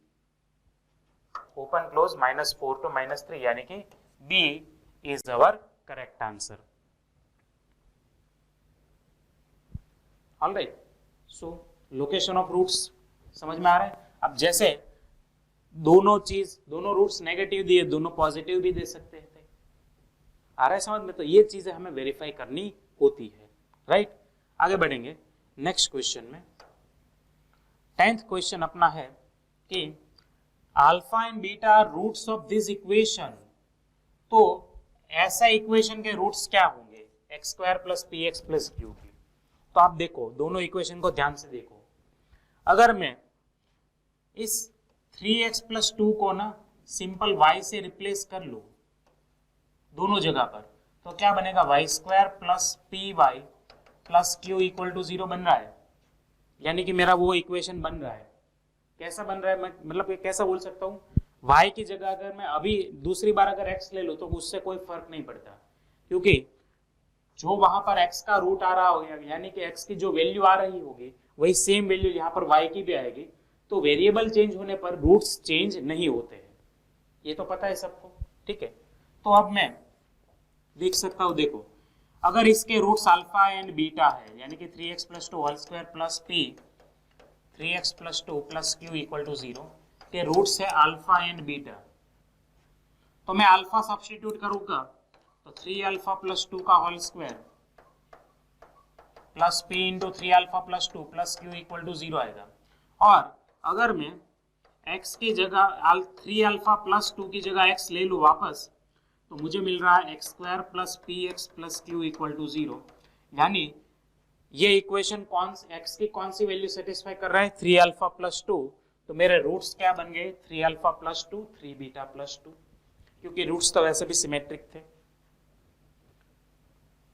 open close -4 to -3, यानी कि B is our correct answer. Alright, so location of roots समझ में आ रहा है। अब जैसे दोनों रूट्स नेगेटिव दिए, दोनों पॉजिटिव भी दे सकते हैं, आ रहा है समझ में? तो ये चीजें हमें वेरीफाई करनी होती है, राइट। आगे बढ़ेंगे नेक्स्ट क्वेश्चन में। 10th क्वेश्चन अपना है कि alpha and beta roots of this equation, तो ऐसा इक्वेशन के रूट्स क्या होंगे? x² + px + q। तो आप देखो दोनों इक्वेशन को ध्यान से देखो, अगर मैं इस 3x + 2 को ना सिंपल y से रिप्लेस कर लूं दोनों जगह पर, तो क्या बनेगा? y² + py + q = 0 बन रहा है, यानी कि मेरा वो इक्वेशन बन रहा है। कैसा बन रहा है? मैं मतलब कैसा बोल सकता हूँ, y की जगह अगर मैं अभी दूसरी बार अगर x ले लूँ तो उससे कोई फर्क नहीं पड़ता, क्योंकि जो वहां पर x का रूट आ रहा होगा, यानी कि x की जो वैल्यू आ रही होगी वही सेम वैल्यू यहाँ पर y की भी आएगी, तो वेरिएबल चेंज होने पर रूट्स चेंज नहीं होते हैं, ये तो पता है सबको, ठीक है। तो अब मैं देख सकता हूँ, देखो अगर इसके रूट्स अल्फा एंड बीटा है, यानी कि 3x + 2 whole square plus p 3x + 2 + q = 0 के रूट्स है अल्फा एंड बीटा, तो मैं अल्फा सब्स्टिट्यूट करूंगा तो 3α + 2 का whole square plus p × 3α + 2 + q = 0 आएगा। और अगर मैं x की जगह 3α + 2 की जगह x ले लूँ वापस, तो मुझे मिल रहा है x² + px + q = 0, यानी ये इक्वेशन x की कौन सी वैल्यू सेटिस्फाई कर रहा है? 3α + 2, तो मेरे रूट्स क्या बन गए? 3α + 2 3β + 2, क्योंकि रूट्स तो वैसे भी सिमेट्रिक थे,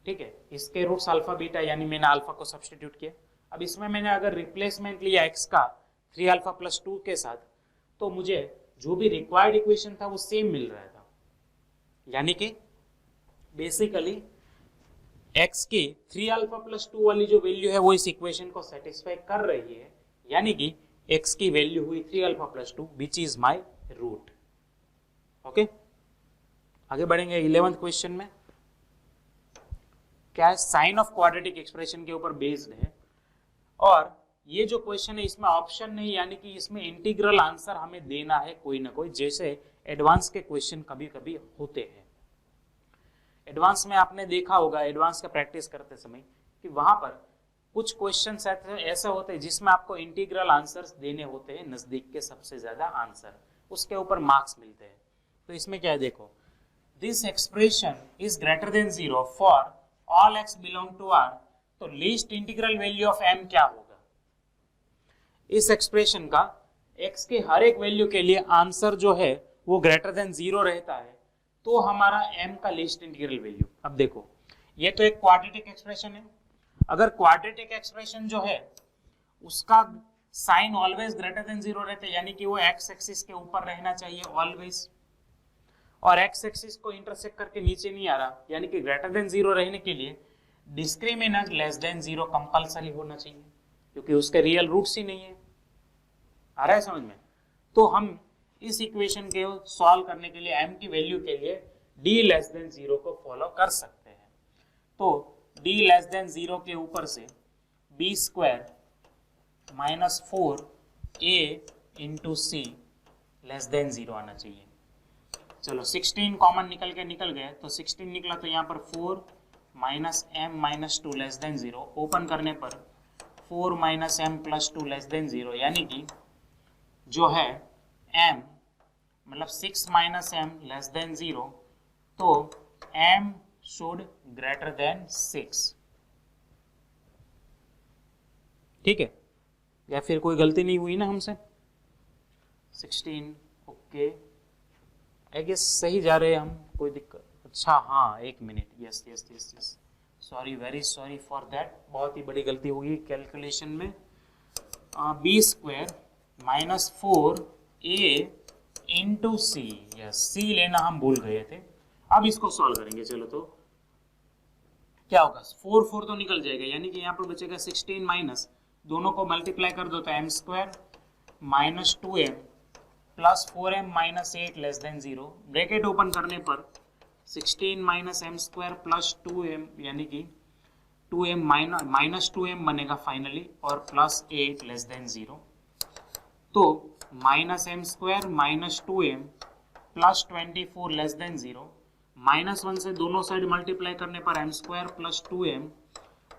ठीक है। इसके रूट्स अल्फा बीटा, यानी मैंने अल्फा को सब्स्टिट्यूट किया। अब इसमें मैंने अगर रिप्लेसमेंट लिया x का 3α + 2 के साथ, तो मुझे जो भी रिक्वायर्ड इक्वेशन था वो सेम मिल रहा था, यानी कि बेसिकली x की 3α + 2 वाली जो वैल्यू है वो इस इक्वेशन को सेटिस्फाई कर रही है, यानी कि x की वैल्यू हुई 3α + 2 which is my root. Okay, आगे बढ़ेंगे 11th क्वेश्चन में। क्या है? साइन ऑफ क्वाड्रेटिक एक्सप्रेशन के ऊपर बेस्ड है, और ये जो क्वेश्चन है इसमें ऑप्शन नहीं, यानी कि इसमें इंटीग्रल आंसर हमें देना है कोई ना कोई, जैसे एडवांस के क्वेश्चन कभी कभी होते हैं। एडवांस में आपने देखा होगा, एडवांस का प्रैक्टिस करते समय, कि वहां पर कुछ क्वेश्चन ऐसे होते हैं जिसमें आपको इंटीग्रल आंसर्स देने होते हैं, नजदीक के सबसे ज्यादा आंसर, उसके ऊपर मार्क्स मिलते हैं। तो इसमें क्या है, देखो, this expression is greater than 0 for all x belong to r, तो least integral value of m क्या होगा? इस एक्सप्रेशन का x के हर एक वैल्यू के लिए आंसर जो है वो ग्रेटर देन 0 रहता है, तो हमारा m का लीस्ट इंटीग्रल वैल्यू। अब देखो, ये तो एक क्वाड्रेटिक एक्सप्रेशन है, अगर क्वाड्रेटिक एक्सप्रेशन जो है उसका साइन ऑलवेज ग्रेटर देन 0 रहता है, यानी कि वो x एक्सिस के ऊपर रहना चाहिए ऑलवेज, और x एक्सिस को इंटरसेक्ट करके नीचे नहीं आ रहा, यानी कि ग्रेटर देन 0 रहने के लिए डिस्क्रिमिनेंट लेस देन 0 कंपलसरी होना चाहिए, क्योंकि उसके रियल रूट्स ही नहीं है। आ रहा है समझ में? तो हम इस इक्वेशन के सॉल्व करने के लिए m की वैल्यू के लिए d लेस देन 0 को फॉलो कर सकते हैं। तो d लेस देन 0 के ऊपर से b² - 4a × c less than 0 आना चाहिए। चलो 16 कॉमन निकल गए, तो 16 निकला, तो यहाँ पर 4 - m - 2 लेस देन 0, ओपन करने पर 4 - m + 2 लेस देन 0, यानी कि जो है m मतलब 6 - m लेस देन 0, तो m शुड ग्रेटर देन 6, ठीक है, या फिर कोई गलती नहीं हुई ना हमसे? 16 ओके, आई गेस सही जा रहे हैं हम, कोई दिक्कत अच्छा हाँ, एक minute, yes yes yes yes, sorry, very sorry for that, बहुत ही बड़ी गलती होगी कैलकुलेशन में। B square minus 4a into c, yes c लेना हम भूल गए थे। अब इसको सॉल्व करेंगे, चलो तो क्या होगा, 4 तो निकल जाएगा, यानी कि यहाँ पर बचेगा 16 माइनस, दोनों को मल्टीप्लाई कर दो तो m square minus 2m plus 4m minus 8 less than 0, bracket open करने पर 16 minus m square plus 2m यानी कि 2m माइनस 2m बनेगा फाइनली, और प्लस 8 लेस देन 0, तो minus m square minus 2m plus 24 less than 0, -1 से दोनों side multiply करने पर m square plus 2m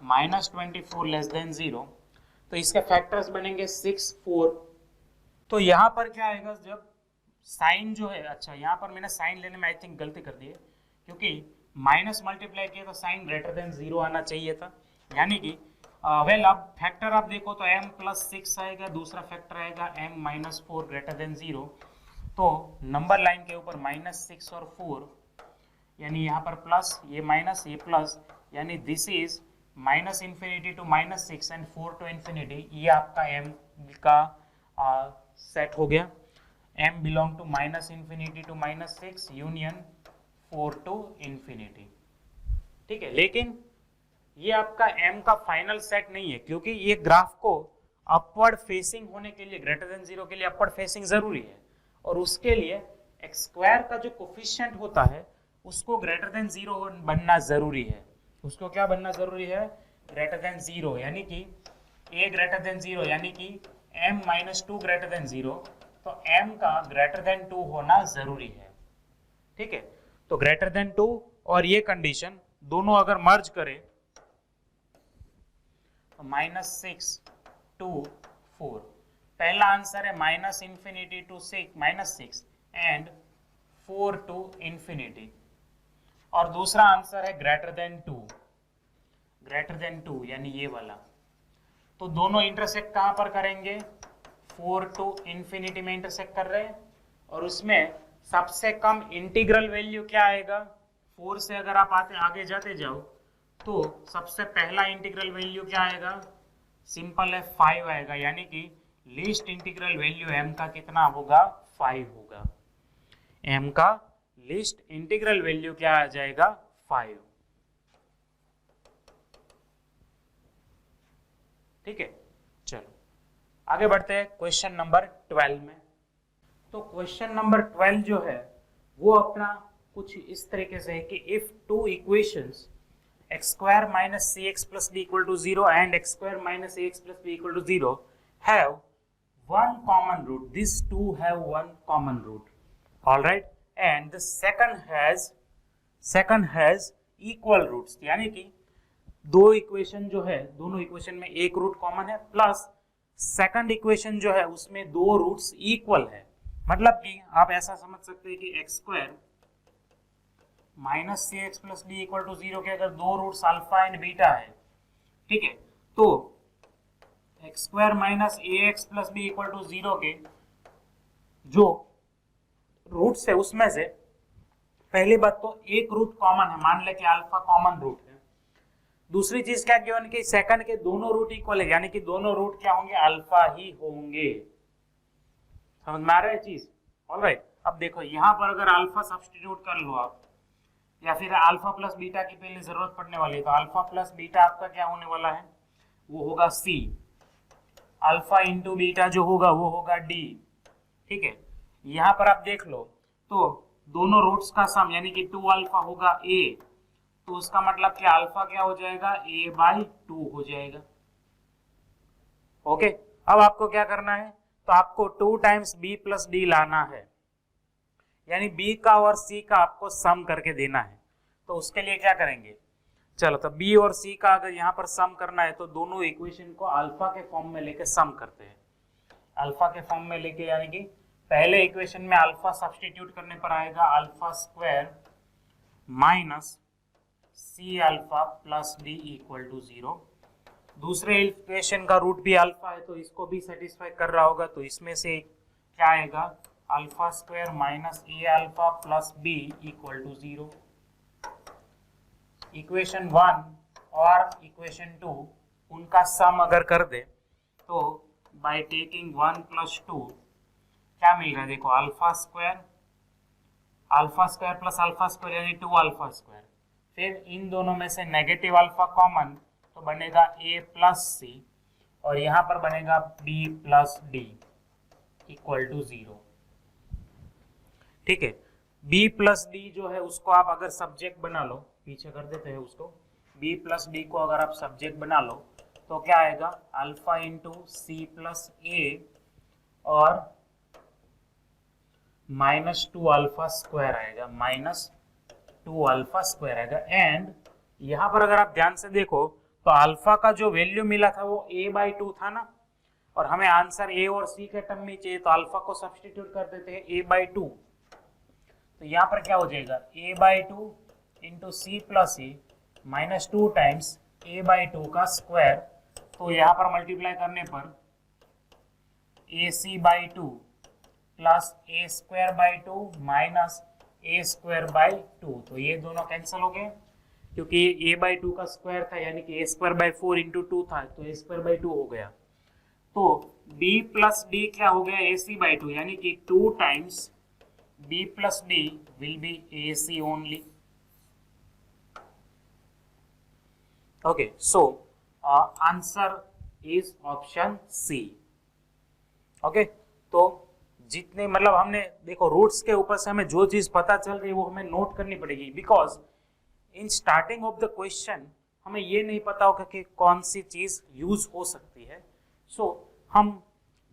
minus 24 less than 0, तो इसके फैक्टर्स बनेंगे 6 4। तो यहाँ पर क्या आएगा, जब साइन जो है, अच्छा यहाँ पर मैंने साइन लेने में आई थिंक गलती कर दी है, क्योंकि माइनस मल्टीप्लाई किया तो साइन ग्रेटर देन 0 आना चाहिए था, यानी कि वेल अब फैक्टर आप देखो तो m प्लस 6 आएगा, दूसरा फैक्टर आएगा m माइनस 4 ग्रेटर देन 0, तो नंबर लाइन के ऊपर -6 और 4, यानी यहाँ पर प्लस, ये माइनस, ये प्लस, यानी this is minus infinity to -6 and 4 to infinity, ये आपका m का सेट हो गया, m belong to minus infinity to -6 union 4 to infinity, ठीक है। लेकिन ये आपका m का फाइनल सेट नहीं है, क्योंकि ये ग्राफ को अपवर्ड फेसिंग होने के लिए, ग्रेटर देन 0 के लिए अपवर्ड फेसिंग जरूरी है, और उसके लिए एक्स स्क्वायर का जो कोफिशिएंट होता है उसको ग्रेटर देन 0 बनना जरूरी है, उसको क्या बनना जरूरी है, ग्रेटर देन 0, यानी कि a ग्रेटर देन 0, यानी कि m माइनस 2 ग्रेटर देन 0, तो m का ग्रेटर देन 2 होना जरूरी है, ठीक है। तो ग्रेटर देन 2 और ये कंडीशन दोनों अगर मर्ज करें तो -6 टू 4, पहला आंसर है minus infinity to -6 and 4 to infinity, और दूसरा आंसर है ग्रेटर देन 2 यानी ये वाला। तो दोनों इंटरसेक्ट कहां पर करेंगे, 4 टू इन्फिनिटी में इंटरसेक्ट कर रहे हैं, और उसमें सबसे कम इंटीग्रल वैल्यू क्या आएगा, 4 से अगर आप आगे जाते जाओ तो सबसे पहला इंटीग्रल वैल्यू क्या आएगा, सिंपल है 5 आएगा, यानी कि लीस्ट इंटीग्रल वैल्यू m का कितना होगा, 5 होगा, m का लीस्ट इंटीग्रल वैल्यू क्या आ जाएगा, 5, ठीक है। चलो आगे बढ़ते हैं क्वेश्चन नंबर 12 में। तो क्वेश्चन नंबर 12 जो है वो अपना कुछ इस तरीके से है कि if two equations x square minus cx plus b equal to 0 and x square minus ax plus b equal to 0 have one common root, these two have one common root, all right, and the second has equal roots, यानी कि दो equation जो है, दोनों equation में एक root common है, plus second equation जो है उसमें दो रूट्स इक्वल है, मतलब कि आप ऐसा समझ सकते हैं कि x square minus c x plus d equal to 0 के अगर दो रूट्स अल्फा एंड बीटा है, ठीक है, तो x square minus a x plus b equal to 0 के जो रूट्स है उसमें से पहली बात तो एक रूट कॉमन है, मान ले कि अल्फा कॉमन रूट है, दूसरी चीज क्या गिवन कि सेकंड के दोनों रूट इक्वल है, यानी कि दोनों रूट क्या होंगे, अल्फा ही होंगे, समझ में आ रहा है चीज, ऑलराइट। अब देखो यहाँ पर अगर अल्फा सब्स्टिट्यूट कर लो आप, या फिर अल्फा प्लस बीटा की पहले जरूरत पड़ने वाली है, तो अल्फा प्लस बीटा आपका क्या होने वाला है, वो होगा सी, अल्फा इंटू बीटा जो होगा वो होगा डी, ठीक है। यहाँ पर आप देख लो तो दोनों रूट्स का सम यानी कि 2 अल्फा होगा a, तो उसका मतलब कि अल्फा क्या हो जाएगा, a/2 हो जाएगा, ओके। अब आपको क्या करना है, तो आपको 2 टाइम्स b प्लस डी लाना है, यानी b का और c का आपको सम करके देना है, तो उसके लिए क्या करेंगे, चलो तो b और c का अगर यहाँ पर सम करना है तो दोनों इक्वेशन को अल्फा के फॉर्म में लेके सम करते हैं, अल्फा के फॉर्म में लेके, यानी कि पहले इक्वेशन में अल्फा सब्स्टिट्यूट करने पर आएगा alpha square minus c alpha plus d equal to 0, दूसरे इक्वेशन का रूट भी अल्फा है तो इसको भी सेटिस्फाई कर रहा होगा, तो इसमें से क्या आएगा, alpha square minus a alpha plus b equal to 0, equation 1 और इक्वेशन 2 उनका सम अगर कर दे तो बाय टेकिंग 1 + 2 क्या मिल रहा है, देखो alpha square plus alpha square यानी 2 अल्फा स्क्वायर, फिर इन दोनों में से नेगेटिव अल्फा कॉमन तो बनेगा a + c और यहाँ पर बनेगा b + d = 0। ठीक है, b + d जो है उसको आप अगर सब्जेक्ट बना लो, पीछे कर देते हैं उसको, b + d को अगर आप सब्जेक्ट बना लो तो क्या आएगा, अल्फा × c + a और -2 अल्फा स्क्वायर आएगा, -2 अल्फा स्क्वायर आएगा। एंड यहाँ पर अगर आप ध्यान से देखो तो अल्फा का जो वैल्यू मिला था वो a/2 था ना, और हमें आंसर a और c के टर्म में चाहिए तो अल्फा को सब्स्टिट्यूट कर देते हैं a/2। तो यहाँ पर क्या हो जाएगा, a/2 × c + a -2 times a/2 का स्क्वायर, तो यहाँ पर मल्टीप्लाई करने पर ac/2 plus a²/2 minus a²/2, तो ये दोनों कैंसिल हो गए क्योंकि a/2 का स्क्वायर था यानी कि a²/4 × 2 था तो a²/2 हो गया। तो b + d क्या हो गया, ac/2 यानी कि 2 times b + d will be ac only. Okay, so answer is option C. Okay, तो जितने मतलब हमने देखो रूट्स के ऊपर से हमें जो चीज पता चल रही है वो हमें नोट करनी पड़ेगी, because in starting of the question हमें ये नहीं पता होगा कि कौन सी चीज यूज हो सकती है। सो हम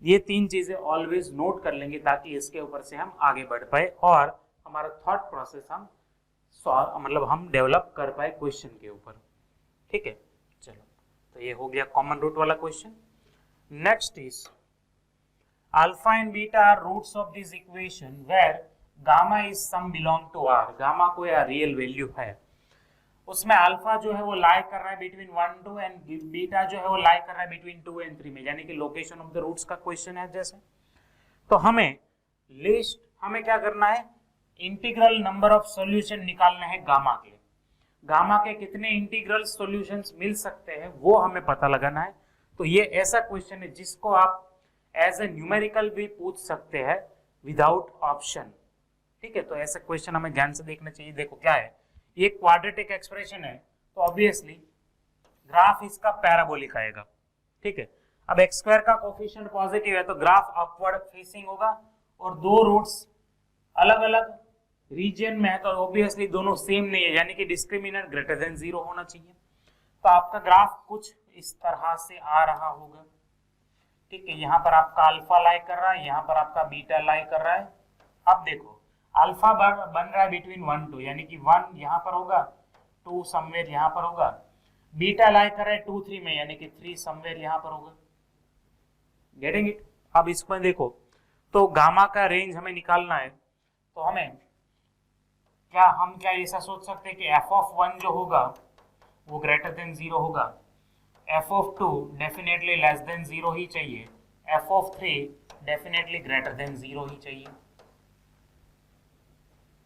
ये 3 चीजें ऑलवेज नोट कर लेंगे ताकि इसके ऊपर से हम आगे बढ़ पाए और हमारा थॉट प्रोसेस हम मतलब हम डेवलप कर पाए क्वेश्चन के ऊपर। ठीक है, चलो, तो ये हो गया कॉमन रूट वाला question. Next is alpha and beta are roots of this equation where gamma is some belong to R. Gamma कोई रियल वैल्यू है, उसमें अल्फा जो है वो लाई कर रहा है बिटवीन 1 2 एंड बीटा जो है वो लाई कर रहा है बिटवीन 2 एंड 3 में, यानी कि लोकेशन ऑफ द रूट्स का क्वेश्चन है जैसे। तो हमें क्या करना है, इंटीग्रल नंबर ऑफ सॉल्यूशन निकालना है गामा के। गामा के कितने इंटीग्रल सॉल्यूशंस मिल सकते हैं वो हमें पता लगाना है। तो ये ऐसा क्वेश्चन है जिसको आप एज ए न्यूमेरिकल भी पूछ सकते हैं विदाउट ऑप्शन। ठीक है, तो ऐसा क्वेश्चन हमें ध्यान से देखना चाहिए। देखो क्या है, ये क्वाड्रेटिक एक्सप्रेशन है तो ऑब्वियसली ग्राफ इसका पैराबोलिक आएगा। ठीक है, अब x² का कोफिशिएंट पॉजिटिव है तो ग्राफ अपवर्ड फेसिंग होगा और दो रूट्स अलग अलग रीजन में है तो ऑब्वियसली दोनों सेम नहीं है, यानी कि डिस्क्रिमिनेंट ग्रेटर देन 0 होना चाहिए। तो आपका ग्राफ कुछ इस तरह से आ रहा होगा। ठीक है, यहाँ पर आपका अल्फा लाई कर रहा है, यहाँ पर आपका बीटा लाई कर रहा है। अब देखो अल्फा बन रहा है बिटवीन 1 2 यानी कि 1 यहाँ पर होगा, 2 समवेयर यहाँ पर होगा। बीटा लाई कर रहा है 2 3 में यानी कि 3 समवेयर यहाँ पर होगा। Getting it? अब इसमें देखो तो गामा का रेंज हमें निकालना है तो हम क्या ऐसा सोच सकते हैं कि f(1) जो होगा वो ग्रेटर देन 0 होगा, f(2) डेफिनेटली लेस देन 0 ही चाहिए, f(3) डेफिनेटली ग्रेटर देन 0 ही चाहिए,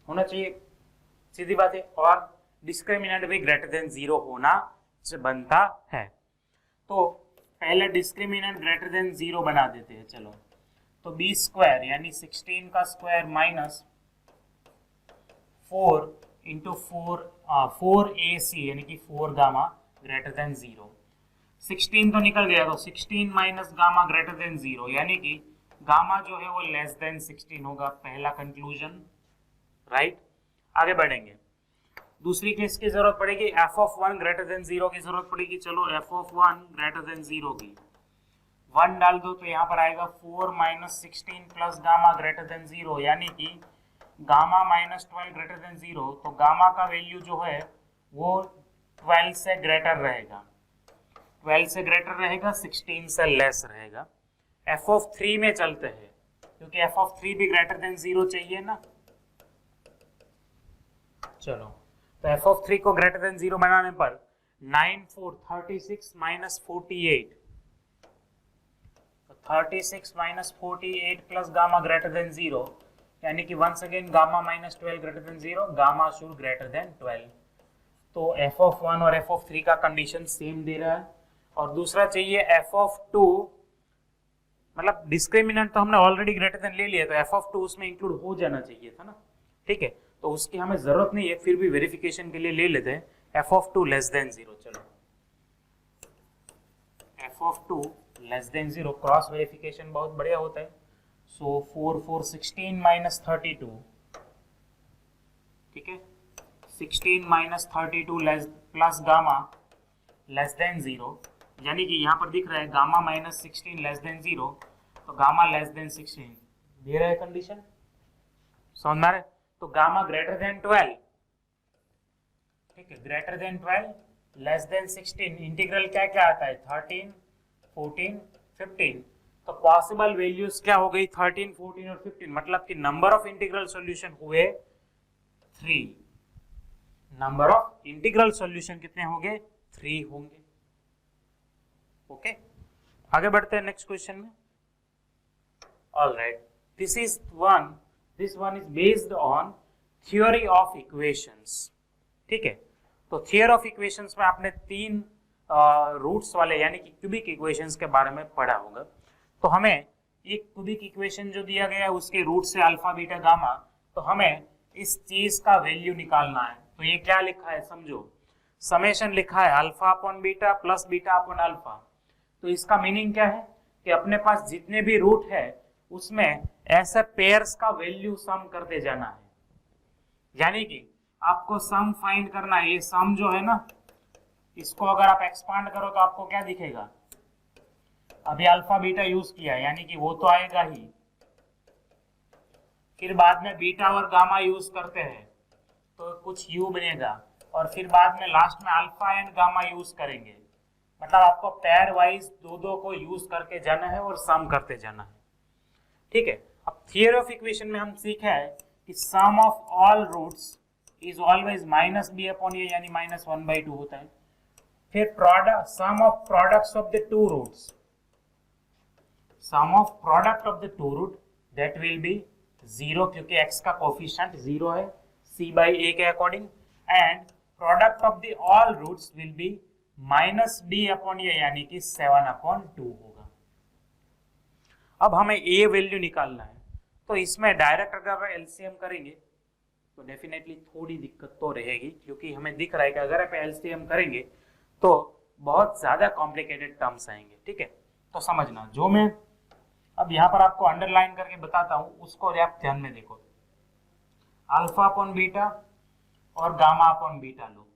होना चाहिए, सीधी बात है। और डिस्क्रिमिनेंट भी ग्रेटर देन 0 होना बनता है। तो पहले डिस्क्रिमिनेंट ग्रेटर देन 0 बना देते हैं। चलो, तो b² यानी 16 का स्क्वायर माइनस 4 इंटू 4ac यानी कि 4 गामा ग्रेटर देन 0। 16 तो निकल गया तो 16 माइनस गामा ग्रेटर देन 0 यानी कि गामा जो है वो लेस देन 16 होगा। पहला कंक्लूजन, राइट। आगे बढ़ेंगे, दूसरी केस की जरूरत पड़ेगी, f(1) ग्रेटर देन 0 की जरूरत पड़ेगी। चलो f(1) ग्रेटर देन 0 की 1 डाल दो तो यहाँ पर आएगा 4 minus 16 plus gamma greater than 0 यानी कि गामा माइनस 12 ग्रेटर देन 0। तो गामा का वैल्यू जो है वो 12 से ग्रेटर रहेगा, 12 से ग्रेटर रहेगा, 16 से लेस रहेगा। f(3) में चलते हैं क्योंकि f(3) भी ग्रेटर देन 0 चाहिए ना। चलो, तो f(3) को ग्रेटर देन 0 बनाने पर 9 4 36 minus 48, 36 minus 48 plus gamma greater than 0 यानी कि once again gamma minus 12 greater than 0, gamma should greater than 12। तो f(1) और f(3) का कंडीशन सेम दे रहा है, और दूसरा चाहिए f(2), मतलब डिस्क्रिमिनेंट तो हमने ऑलरेडी ग्रेटर देन ले लिया, तो f(2) उसमें इंक्लूड हो जाना चाहिए था ना, ठीक है, तो उसकी हमें जरूरत नहीं है, फिर भी वेरिफिकेशन के लिए ले लेते हैं f(2) लेस देन 0। चलो f(2) less than 0, cross verification बहुत बढ़िया होता है। सो 4 4 16 माइनस 32, ठीक है, 16 minus 32 less plus gamma less than 0, यानी कि यहाँ पर दिख रहा है गामा माइनस 16 लेस देन 0, तो गामा लेस देन 16 दे रहा है कंडीशन, समझ में आ रहा है? तो गामा ग्रेटर देन 12, ठीक है, greater than 12 less than 16, integral क्या क्या आता है 13 14 15, तो पॉसिबल वैल्यूज क्या हो गई 13 14 और 15, मतलब कि नंबर ऑफ इंटीग्रल सॉल्यूशन हुए 3, नंबर ऑफ इंटीग्रल सॉल्यूशन कितने होंगे 3 होंगे। ओके, आगे बढ़ते हैं नेक्स्ट क्वेश्चन में। Alright, this one is based on theory of equations, ठीक है, तो थियरी ऑफ इक्वेशंस में आपने 3 रूट्स वाले यानी कि क्यूबिक इक्वेशंस के बारे में पढ़ा होगा। तो हमें एक क्यूबिक इक्वेशन जो दिया गया है उसके रूट से अल्फा बीटा गामा, तो हमें इस चीज का वैल्यू निकालना है। तो ये क्या लिखा है समझो, समेशन लिखा है alpha upon beta plus beta upon alpha. तो इसका मीनिंग क्या है कि अपने पास जितने भी रूट है उसमें ऐसे पेयर्स का वैल्यू सम करते जाना है, यानी कि आपको सम फाइंड करना है। ये सम जो है ना, इसको अगर आप एक्सपांड करो तो आपको क्या दिखेगा, अभी अल्फा बीटा यूज किया यानी कि वो तो आएगा ही, फिर बाद में बीटा और गामा यूज करते हैं तो कुछ यू बनेगा, और फिर बाद में लास्ट में अल्फा एंड गामा यूज करेंगे, मतलब आपको पेयर वाइज दो को यूज करके जाना है और सम करते जाना है, ठीक है। अब थियरी ऑफ इक्वेशन में हम सीखा है कि sum of all roots is always minus b upon a, यानी -1/2 होता है। फिर product sum of products of the two roots, sum of product of the two root that will be 0, क्योंकि x का कोफिशिएंट 0 है c/a के according, and product of the all roots will be -b upon a, यानी कि 7/2 होगा। अब हमें a value निकालना है, तो इसमें डायरेक्ट अगर एलसीएम करेंगे तो डेफिनेटली थोड़ी दिक्कत तो रहेगी, क्योंकि हमें दिख रहा है कि अगर आप एलसीएम करेंगे तो बहुत ज्यादा कॉम्प्लिकेटेड टर्म्स आएंगे, ठीक है। तो समझना, जो मैं अब यहाँ पर आपको अंडरलाइन करके बताता हूँ उसको आप ध्यान में देखो। अल्फा अपॉन बीटा और गामा अपॉन बीटा लो,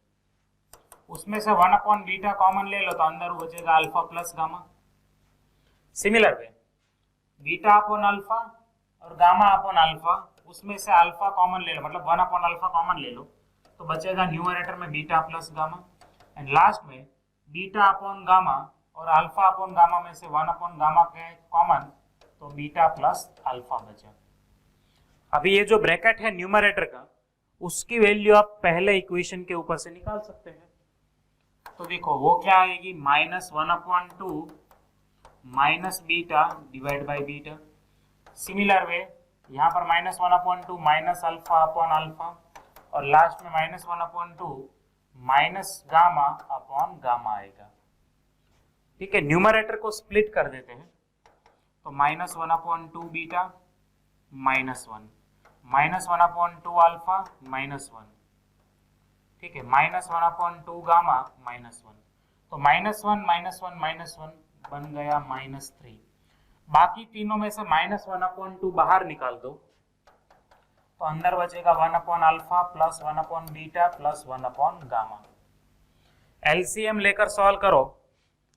उसमें से 1 अपॉन बीटा कॉमन ले लो तो अंदर बचेगा alpha plus gamma. Similar way beta upon alpha और गामा अपॉन अल्फा, उसमें से अल्फा कॉमन ले लो, मतलब 1 अपॉन अल्फा कॉमन ले लो तो बचेगा न्यूमरेटर में beta plus gamma, and last में बीटा अपॉन गामा और अल्फा अपॉन गामा में से 1 अपॉन गामा के कॉमन, तो बीटा प्लस अल्फा बचा। अभी ये जो ब्रैकेट है न्यूमरेटर का, उसकी वैल्यू आप पहले इक्वेशन के ऊपर से निकाल सकते हैं। तो देखो वो क्या आएगी, -1/2 minus beta divide by beta. Similar way यहाँ पर -1/2 माइनस अल्फा अपॉन अल्फा, और लास्ट में -1/2 माइनस गामा अपॉन गामा आएगा, ठीक है। न्यूमरेटर को स्प्लिट कर देते हैं, तो -1/2 बीटा -1, -1/2 अल्फा -1, ठीक है, -1/2 गामा -1, तो -1 बन गया -3। बाकी तीनों में से -1/2 बाहर निकाल दो तो अंदर बचेगा 1 upon alpha plus 1 upon beta plus 1 upon gamma. LCM लेकर सॉल्व करो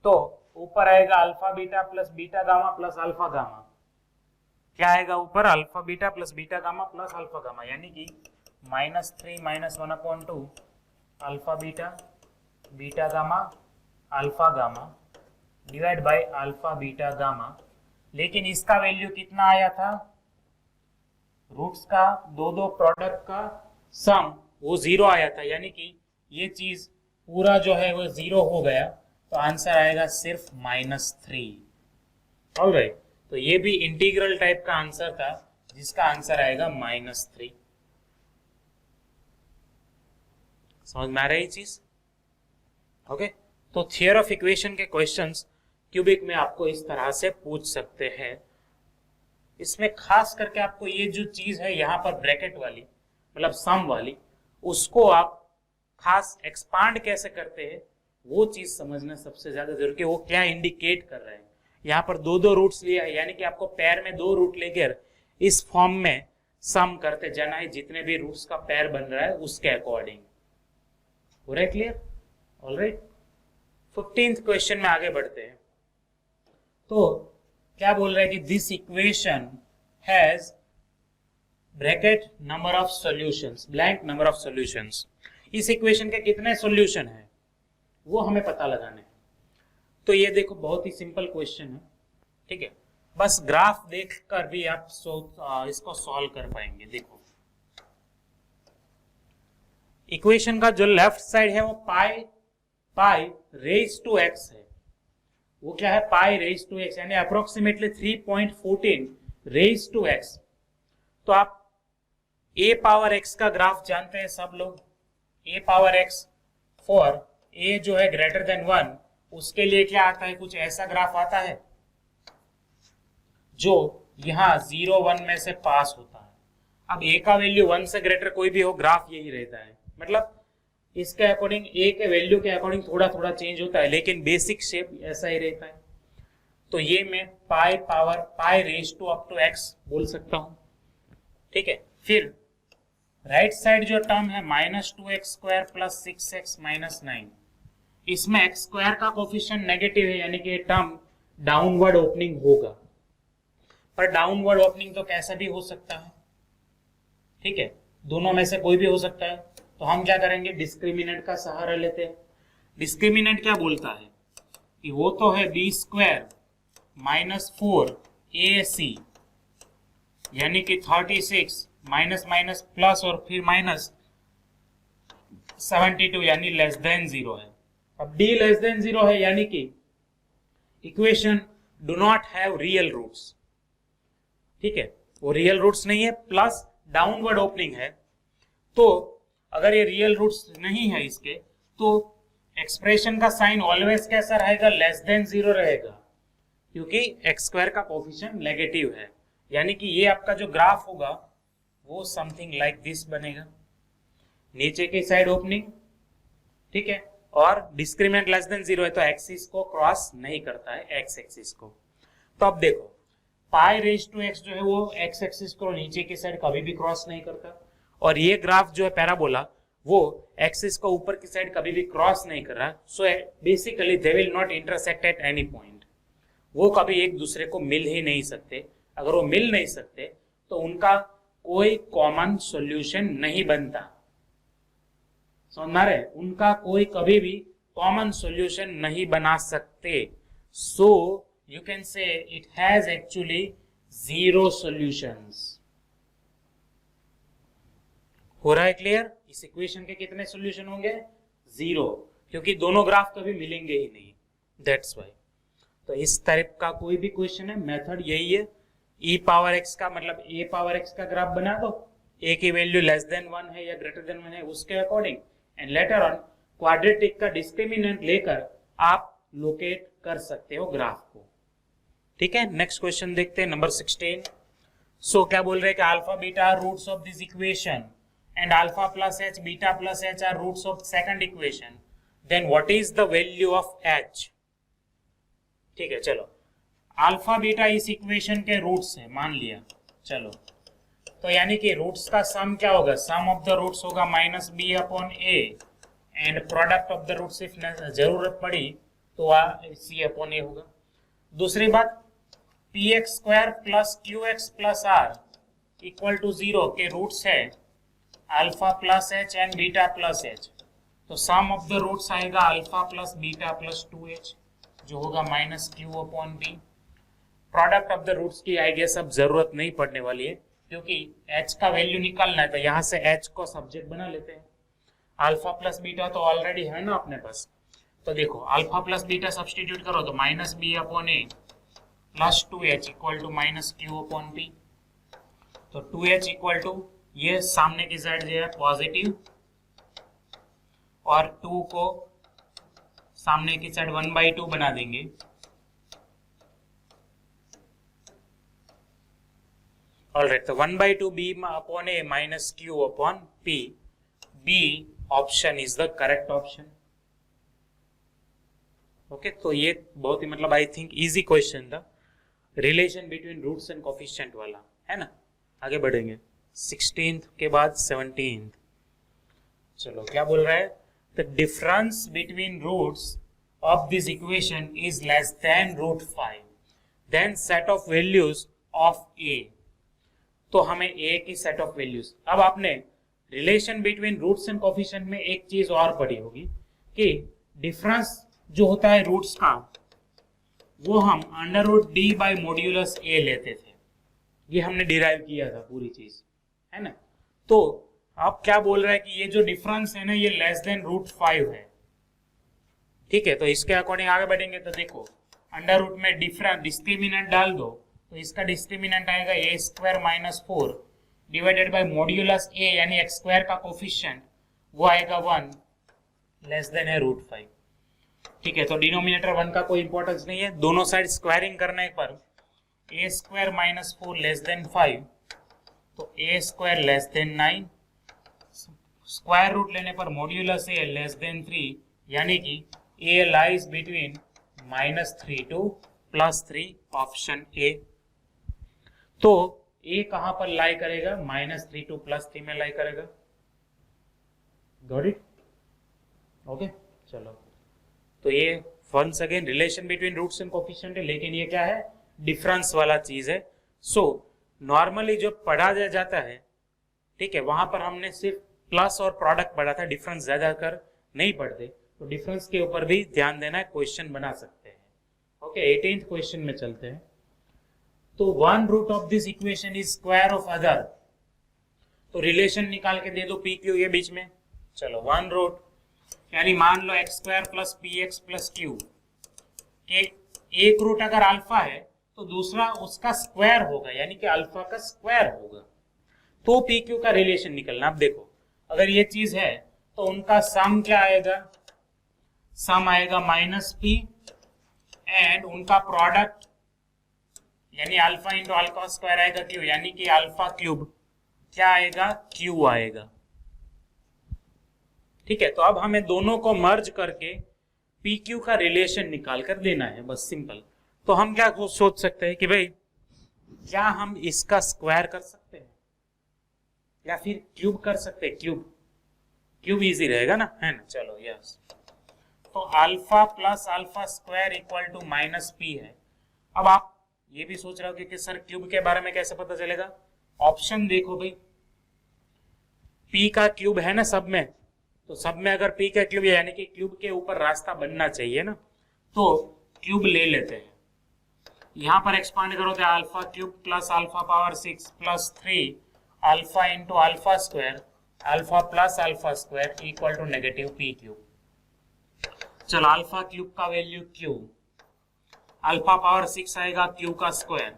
तो ऊपर आएगा alpha beta plus beta gamma plus alpha gamma. क्या आएगा ऊपर, alpha beta plus beta gamma plus alpha gamma, यानी कि -3 -1/2 alpha beta beta gamma alpha gamma divide by alpha beta gamma. लेकिन इसका वैल्यू कितना आया था, रूट्स का दो प्रोडक्ट का सम वो 0 आया था, यानी कि ये चीज पूरा जो है वो 0 हो गया, तो आंसर आएगा सिर्फ -3। ऑलराइट, तो ये भी इंटीग्रल टाइप का आंसर था जिसका आंसर आएगा -3। समझ में आ रही चीज? ओके, तो थियरी ऑफ इक्वेशन के क्वेश्चंस क्यूबिक में आपको इस तरह से पूछ सकते हैं। इसमें खास करके आपको ये जो चीज है यहाँ पर ब्रैकेट वाली, मतलब सम वाली, उसको आप खास एक्सपांड कैसे करते हैं वो चीज समझना सबसे ज्यादा जरूरी है, वो क्या इंडिकेट कर रहे हैं। यहाँ पर दो दो रूट्स लिया है, यानी कि आपको पैर में दो रूट लेकर इस फॉर्म में सम करते जाना है, जितने भी रूट्स का पैर बन रहा है उसके अकॉर्डिंग। हो रहा है क्लियर? ऑलराइट, 15th क्वेश्चन में आगे बढ़ते हैं। तो क्या बोल रहा है कि this equation has bracket number of solutions, blank number of solutions. इस इक्वेशन के कितने सॉल्यूशन है वो हमें पता लगाने हैं। तो ये देखो बहुत ही सिंपल क्वेश्चन है, ठीक है, बस ग्राफ देखकर भी आप इसको सॉल्व कर पाएंगे। देखो इक्वेशन का जो लेफ्ट साइड है वो पाई रेज टू एक्स है। वो क्या है? पाई रेज टू एक्स, यानी अप्रोक्सीमेटली 3.14 रेज टू एक्स। तो आप ए पावर एक्स का ग्राफ जानते हैं सब लोग। ए पावर एक्स फॉर ए जो है ग्रेटर देन 1, उसके लिए क्या आता है? कुछ ऐसा ग्राफ आता है जो यहां 0 1 में से पास होता है। अब ए का वैल्यू 1 से ग्रेटर कोई भी हो, ग्राफ यही रहता है। मतलब इसके अकॉर्डिंग ए के वैल्यू के अकॉर्डिंग थोड़ा थोड़ा चेंज होता है, लेकिन बेसिक शेप ऐसा ही रहता है। तो ये मैं pi raise to up to x बोल सकता हूं, ठीक है। फिर राइट साइड जो टर्म है -2x² + 6x - 9, इसमें x² का कोफिशिएंट नेगेटिव है, यानी कि ये टर्म डाउनवर्ड ओपनिंग होगा। पर डाउनवर्ड ओपनिंग तो कैसा भी हो सकता है, ठीक है, दोनों में से कोई भी हो सकता है। तो हम क्या करेंगे? डिस्क्रिमिनेंट का सहारा लेते हैं। डिस्क्रिमिनेंट क्या बोलता है कि वो तो है b² - 4ac, यानी कि 36 माइनस माइनस प्लस और फिर -72, यानी लेस देन 0 है। अब d लेस देन 0 है, यानी कि equation do not have real roots, ठीक है, वो रियल रूट्स नहीं है, प्लस डाउनवर्ड ओपनिंग है। तो अगर ये रियल रूट्स नहीं है इसके, तो एक्सप्रेशन का साइन ऑलवेज कैसा रहेगा? लेस देन 0 रहेगा, क्योंकि x² का कोफिशिएंट नेगेटिव है। यानी कि ये आपका जो ग्राफ होगा वो समथिंग लाइक दिस बनेगा। नीचे की साइड ओपनिंग, ठीक है, और डिस्क्रिमिनेंट लेस देन 0 है, तो एक्सिस को क्रॉस नहीं करता है, एक्स एक्सिस को। तो अब देखो पाई रेज टू एक्स जो है वो एक्स एक्सिस को नीचे की साइड कभी भी क्रॉस नहीं करता, और ये ग्राफ जो है पैराबोला वो एक्सिस को ऊपर की साइड कभी भी क्रॉस नहीं कर रहा। So basically they will not intersect at any point, वो कभी एक दूसरे को मिल ही नहीं सकते। अगर वो मिल नहीं सकते तो उनका कोई कॉमन सॉल्यूशन नहीं बनता। समझ में आ रहा है? उनका कोई कभी भी कॉमन सॉल्यूशन नहीं बना सकते। So you can say it has actually 0 solutions. हो रहा है क्लियर? इस इक्वेशन के कितने सॉल्यूशन होंगे? 0, क्योंकि दोनों ग्राफ कभी मिलेंगे ही नहीं, दैट्स वाई। तो इस टाइप का कोई भी क्वेश्चन है, मेथड यही है। e पावर x का मतलब a पावर x का ग्राफ बना दो, a की वैल्यू लेस देन 1 है या ग्रेटर देन 1 है उसके according, and later on quadratic का डिस्क्रिमिनेंट लेकर आप लोकेट कर सकते हो ग्राफ को, ठीक है। नेक्स्ट क्वेश्चन देखते हैं, नंबर 16। सो क्या बोल रहे हैं कि alpha beta are roots of this equation and alpha plus h beta plus h are roots of second equation, then what is the value of h? ठीक है, चलो अल्फा बीटा इस इक्वेशन के रूट्स है मान लिया, चलो तो यानी कि रूट्स का सम क्या होगा? सम ऑफ द रूट्स होगा -b/a and product of the roots if जरूरत पड़ी तो c/a होगा। दूसरी बात px² + qx + r = 0 के रूट्स है alpha plus h and beta plus h, तो सम ऑफ द रूट्स आएगा alpha plus beta plus 2h जो होगा -q/b। Product of the roots की आई गेस अब जरूरत नहीं पड़ने वाली है, क्योंकि h का वैल्यू निकालना है, तो यहाँ से h को सब्जेक्ट बना लेते हैं। अल्फा प्लस बीटा तो ऑलरेडी है ना अपने पास, तो देखो अल्फा प्लस बीटा सब्स्टिट्यूट करो तो -b/a + 2h = -q/b। तो 2h = ये सामने की साइड जो है पॉजिटिव और 2 को सामने की साइड 1/2 बना देंगे। ऑलराइट, तो 1/2 b upon a minus q upon p, b option is the correct option. Okay, तो ये बहुत ही मतलब आई थिंक इजी क्वेश्चन था, relation between roots and coefficient वाला, है ना। आगे बढ़ेंगे 16th के बाद 17th। चलो क्या बोल रहा है, the difference between roots of this equation is less than √5, then set of values of a। तो हमें a की सेट ऑफ वैल्यूज, अब आपने relation between roots and coefficient में एक चीज और पढ़ी होगी कि डिफरेंस जो होता है रूट्स का, वो हम √d बाई मॉड्यूलस a लेते थे। ये हमने डिराइव किया था पूरी चीज, है ना। तो आप क्या बोल रहे हैं कि ये जो डिफरेंस है ना, ये लेस देन √5 है। ठीक है, तो इसके अकॉर्डिंग आगे बढ़ेंगे। तो देखो, अंडर रूट में डिफरेंस डिस्क्रिमिनेंट डाल दो, तो इसका डिस्क्रिमिनेंट आएगा a² - 4 divided by modulus a, यानी x² का कोफिशिएंट वो आएगा 1, लेस देन है √5। ठीक है, तो डिनोमिनेटर 1 का कोई इंपॉर्टेंस नहीं है, दोनों साइड स्क्वायरिंग करने पर a² - 4 लेस देन 5, तो a² less than 9, square root लेने पर मॉड्यूलस a लेस देन 3, यानी कि a lies between -3 to +3, option A. तो a कहां पर लाई करेगा, -3 to +3 में लाई करेगा। Got it? ओके, चलो, तो ये once again relation between roots and coefficient है, लेकिन ये क्या है, डिफरेंस वाला चीज है। सो नॉर्मली जो पढ़ा जाता है, ठीक है, वहां पर हमने सिर्फ प्लस और प्रोडक्ट पढ़ा था, डिफरेंस ज्यादा कर नहीं पढ़ते, तो डिफरेंस के ऊपर भी ध्यान देना है, क्वेश्चन बना सकते हैं। ओके, 18th क्वेश्चन में चलते हैं। तो 1 root of this equation is square of other, तो रिलेशन निकाल के दे दो पी क्यू ये बीच में। चलो, 1 रूट यानी मान लो x² + px + q के एक रूट अगर अल्फा है तो दूसरा उसका स्क्वायर होगा, यानी कि अल्फा का स्क्वायर होगा, तो पी क्यू का रिलेशन निकलना। अब देखो, अगर ये चीज है तो उनका सम क्या आएगा, सम आएगा -p, एंड उनका प्रोडक्ट यानी अल्फा इंटू अल्फा स्क्वायर आएगा q, यानी कि अल्फा क्यूब क्या आएगा, q आएगा। ठीक है, तो अब हमें दोनों को मर्ज करके पी क्यू का रिलेशन निकाल कर देना है, बस सिंपल। तो हम क्या सोच सकते हैं कि भाई क्या हम इसका स्क्वायर कर सकते हैं या फिर क्यूब कर सकते हैं, क्यूब इजी रहेगा ना, है ना। चलो, यस, तो alpha plus alpha square equal to -p है। अब आप ये भी सोच रहे हो कि सर क्यूब के बारे में कैसे पता चलेगा, ऑप्शन देखो भाई, p का क्यूब है ना सब में, तो सब में अगर p का क्यूब है यानी कि क्यूब के ऊपर रास्ता बनना चाहिए ना, तो क्यूब ले लेते हैं। यहां पर एक्सपांड करो तो alpha cube plus alpha power 6 plus 3 alpha into alpha square, alpha plus alpha square equal to -p cube. चलो, अल्फा क्यूब का वैल्यू q, अल्फा पावर 6 आएगा q का स्क्वायर,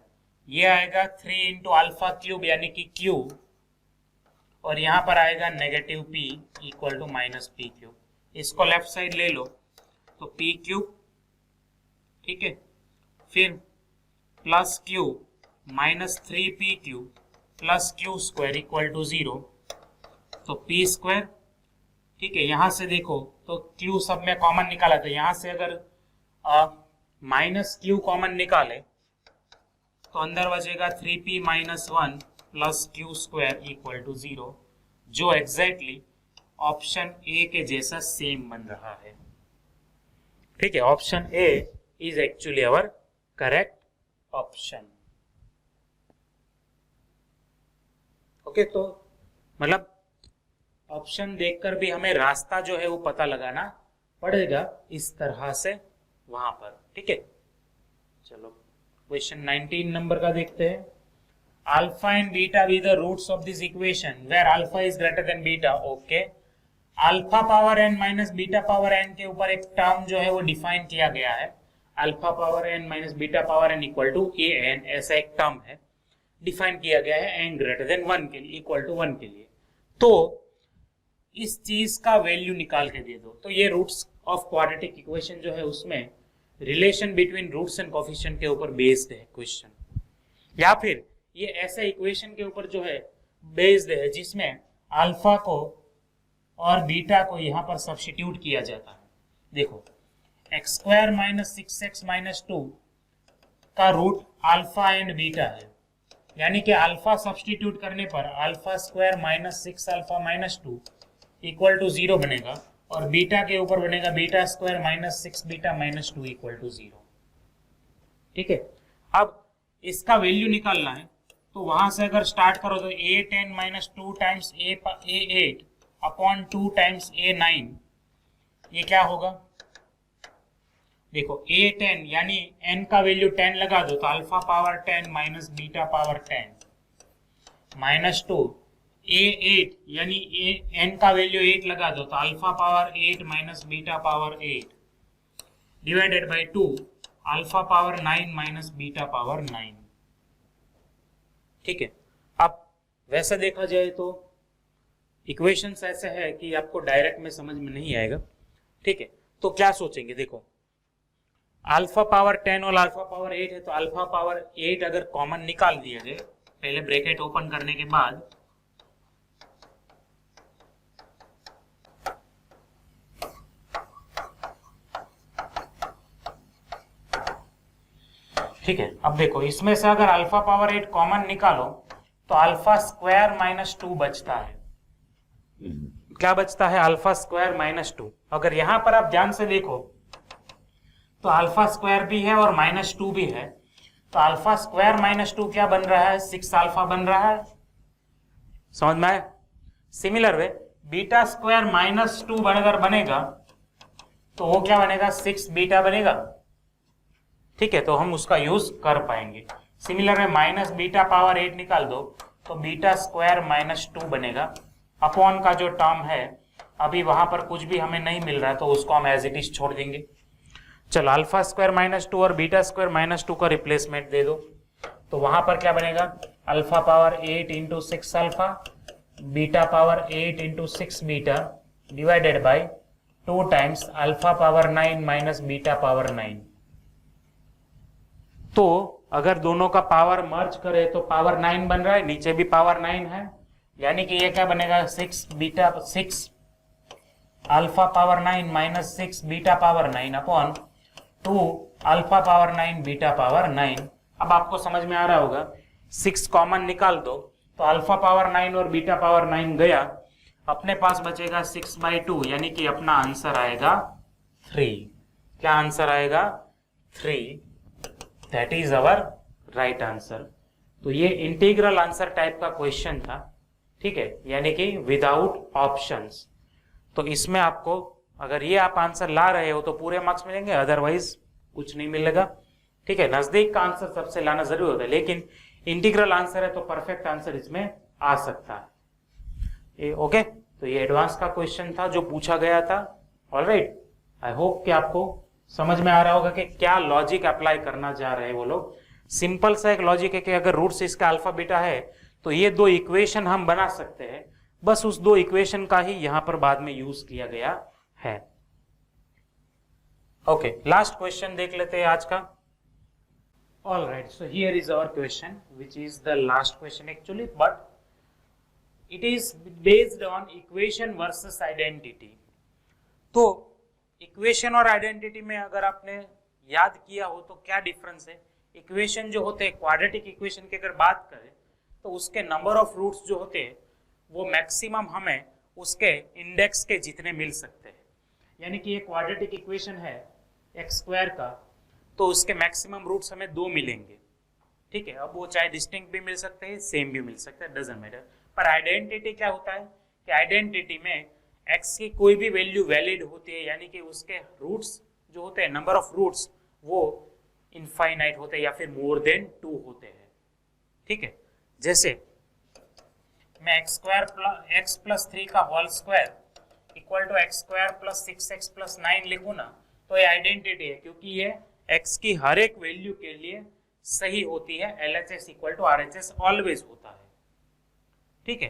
ये आएगा 3 इंटू अल्फा क्यूब यानी कि q, और यहां पर आएगा -p equal to -p cube. इसको लेफ्ट साइड ले लो तो p क्यूब, ठीक है, फिर plus q -3p cube plus q square equal to 0, तो p स्क्वायर। ठीक है, यहां से देखो तो q सब में कॉमन निकाला, तो यहां से अगर -q कॉमन निकाले तो अंदर बचेगा 3p - 1 plus q square equal to 0, जो एग्जैक्टली ऑप्शन ए के जैसा सेम बन रहा है। ठीक है, option A is actually our correct option. Okay, तो मतलब ऑप्शन देखकर भी हमें रास्ता जो है वो पता लगाना पड़ेगा इस तरह से वहां पर। ठीक है, चलो क्वेश्चन 19 नंबर का देखते हैं। Alpha and beta be the roots of this equation where alpha is greater than beta. Okay, alpha power n minus beta power n के ऊपर एक टर्म जो है वो डिफाइन किया गया है, alpha power n minus beta power n equal to a n, ऐसा एक टर्म है डिफाइन किया गया है एन ग्रेटर देन 1 के लिए, इक्वल टू 1 के लिए। तो इस चीज का वैल्यू निकाल के दे दो। तो ये रूट्स ऑफ क्वाड्रेटिक इक्वेशन जो है उसमें relation between roots and coefficient के ऊपर बेस्ड है क्वेश्चन, या फिर ये ऐसे इक्वेशन के ऊपर जो है बेस्ड है जिसमें अल्फा को और बीटा को यहाँ पर सब्स्टिट्यूट किया जाता है। देखो x square minus 6x minus 2 का रूट अल्फा एंड बीटा है, यानी कि अल्फा सब्स्टिट्यूट करने पर alpha square minus 6 alpha minus 2 equal to 0 बनेगा, और बीटा के ऊपर बनेगा beta square minus 6 beta minus 2 equal to 0। ठीक है, अब इसका वैल्यू निकालना है, तो वहां से अगर स्टार्ट करो तो a10 minus 2 times a8 upon 2 times a9, ये क्या होगा? देखो a10 यानी n का वैल्यू 10 लगा दो तो alpha power 10 minus beta power 10 minus 2, a8 यानी n का वैल्यू 8 लगा दो तो alpha power 8 minus beta power 8 divided by 2 alpha power 9 minus beta power 9। ठीक है, अब वैसे देखा जाए तो इक्वेशंस ऐसे है कि आपको डायरेक्ट में समझ में नहीं आएगा। ठीक है, तो क्या सोचेंगे? देखो अल्फा पावर 10 और अल्फा पावर 8 है, तो अल्फा पावर 8 अगर कॉमन निकाल दिया जाए, पहले ब्रैकेट ओपन करने के बाद ठीक है, अब देखो इसमें से अगर अल्फा पावर 8 कॉमन निकालो तो अल्फा स्क्वायर माइनस 2 बचता है। क्या बचता है? Alpha square minus 2। अगर यहां पर आप ध्यान से देखो तो अल्फा स्क्वायर भी है और माइनस 2 भी है, तो अल्फा स्क्वायर माइनस 2 क्या बन रहा है? 6 अल्फा बन रहा है। समझ में आया? Similar way beta square minus 2 अगर बनेगा तो वो क्या बनेगा? 6 बीटा बनेगा। ठीक है, तो हम उसका यूज कर पाएंगे। सिमिलर में माइनस बीटा पावर 8 निकाल दो तो बीटा स्क्वायर माइनस 2 बनेगा। अपॉन का जो टर्म है अभी वहां पर कुछ भी हमें नहीं मिल रहा है तो उसको हम एज इट इज छोड़ देंगे। चलो अल्फा स्क्वायर माइनस 2 और बीटा स्क्वायर माइनस 2 का रिप्लेसमेंट दे दो, तो वहां पर क्या बनेगा? Alpha power 8 into 6 alpha beta power 8 into 6 beta divided by 2 times alpha power 9 minus beta power 9। तो अगर दोनों का पावर मर्ज करे तो पावर 9 बन रहा है, नीचे भी पावर 9 है, यानी कि ये क्या बनेगा? 6 alpha power 9 minus 6 beta power 9 upon 2 alpha power 9 beta power 9। अब आपको समझ में आ रहा होगा, 6 कॉमन निकाल दो तो अल्फा पावर 9 और बीटा पावर 9 गया, अपने पास बचेगा 6/2, यानी कि अपना आंसर आएगा 3। क्या आंसर आएगा? 3। That is our right answer. तो ये इंटीग्रल आंसर टाइप का क्वेश्चन था। ठीक है, यानी कि विदाउट ऑप्शंस। तो इसमें आपको अगर ये आप आंसर ला रहे हो तो पूरे मार्क्स मिलेंगे, अदरवाइज कुछ नहीं मिलेगा। ठीक है, नजदीक का आंसर सबसे लाना जरूरी होता है, लेकिन इंटीग्रल आंसर है तो परफेक्ट आंसर इसमें आ सकता है। ओके, तो ये एडवांस का क्वेश्चन था जो पूछा गया था। ऑलराइट, आई होप कि आपको समझ में आ रहा होगा कि क्या लॉजिक अप्लाई करना चाह रहे हैं वो लोग। सिंपल सा एक लॉजिक है कि अगर रूट्स इसका अल्फा बीटा है तो ये दो इक्वेशन हम बना सकते हैं, बस उस दो इक्वेशन का ही यहां पर बाद में यूज किया गया है। ओके, लास्ट क्वेश्चन देख लेते हैं आज का। All right, so here is our question which is the last question actually, but it is based on equation versus identity. तो इक्वेशन और आइडेंटिटी में अगर आपने याद किया हो तो क्या डिफरेंस है? इक्वेशन जो होते हैं, क्वाड्रेटिक इक्वेशन की अगर बात करें तो उसके नंबर ऑफ रूट्स जो होते हैं वो मैक्सिमम हमें उसके इंडेक्स के जितने मिल सकते हैं। यानी कि ये क्वाड्रेटिक इक्वेशन है एक्स स्क्वायर का, तो उसके मैक्सिमम रूट्स हमें 2 मिलेंगे। ठीक है, अब वो चाहे डिस्टिंक्ट भी मिल सकते हैं, सेम भी मिल सकते हैं, डजंट मैटर। पर आइडेंटिटी क्या होता है कि आइडेंटिटी में x की कोई भी वैल्यू वैलिड होती है, यानी कि उसके रूट्स जो होते हैं, नंबर ऑफ रूट्स, वो इनफाइनाइट होते हैं या फिर मोर देन 2 होते हैं। ठीक है, जैसे मैं x प्लस 3 का whole square equal to x square plus 6x plus 9 लिखूं ना, तो ये आइडेंटिटी है, क्योंकि ये x की हर एक वैल्यू के लिए सही होती है। LHS equal to RHS always होता है। ठीक है,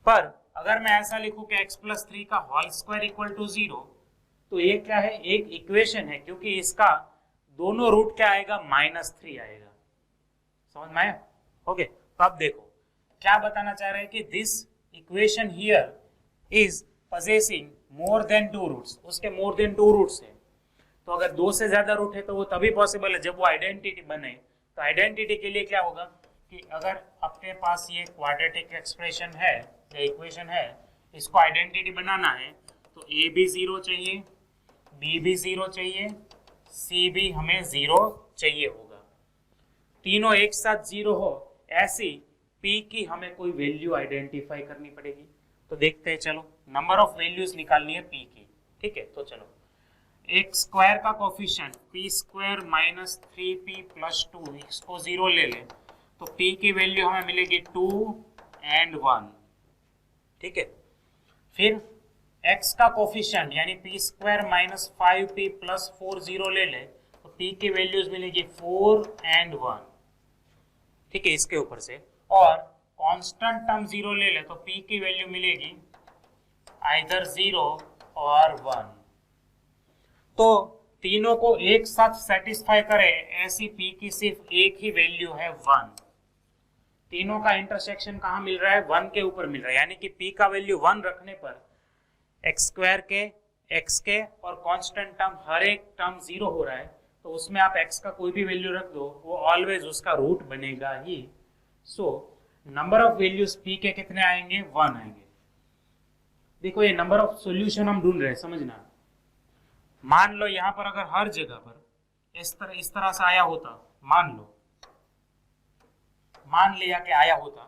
पर अगर मैं ऐसा लिखूं कि x प्लस 3 का होल स्क्वायर इक्वल टू 0, तो ये क्या है, एक इक्वेशन है, क्योंकि इसका दोनों रूट क्या आएगा, -3 आएगा। समझ में आया? ओके, तो अब देखो क्या बताना चाह रहे हैं कि this equation here is possessing more than 2 roots, उसके मोर देन 2 रूट्स है। तो अगर 2 से ज्यादा रूट है तो वो तभी पॉसिबल है जब वो आइडेंटिटी बने। तो आइडेंटिटी के लिए क्या होगा कि अगर आपके पास ये क्वाड्रेटिक एक्सप्रेशन है या इक्वेशन है, इसको आइडेंटिटी बनाना है तो ए भी 0 चाहिए, बी भी 0 चाहिए, सी भी हमें 0 चाहिए होगा। तीनों एक साथ 0 हो, ऐसी पी की हमें कोई वैल्यू आइडेंटिफाई करनी पड़ेगी। तो देखते हैं, चलो नंबर ऑफ वैल्यूज निकालनी है पी की। ठीक है, तो चलो एक्स स्क्वायर का coefficient P square minus 3p plus 2, इसको 0 ले लें तो p की वैल्यू हमें मिलेगी 2 and 1। ठीक है, फिर x का कोफिशिएंट यानी P square minus 5p plus 4 0 ले लें तो p की वैल्यूज मिलेगी 4 and 1। ठीक है, इसके ऊपर से और कांस्टेंट टर्म 0 ले लें तो p की वैल्यू मिलेगी आइदर 0 और 1। तो तीनों को एक साथ सेटिस्फाई करे ऐसी p की सिर्फ एक ही वैल्यू है 1। तीनों का इंटरसेक्शन कहाँ मिल रहा है, 1 के ऊपर मिल रहा है, यानी कि p का वैल्यू 1 रखने पर एक्स स्क्वायर के, x के और कांस्टेंट टर्म हर एक टर्म 0 हो रहा है, तो उसमें आप x का कोई भी वैल्यू रख दो वो ऑलवेज उसका रूट बनेगा ही। So number of values p के कितने आएंगे, 1 आएंगे। देखो ये नंबर ऑफ सॉल्यूशन हम ढूंढ रहे हैं, समझना। मान लो यहां पर अगर हर जगह पर इस तरह से आया होता, मान लिया कि आया होता,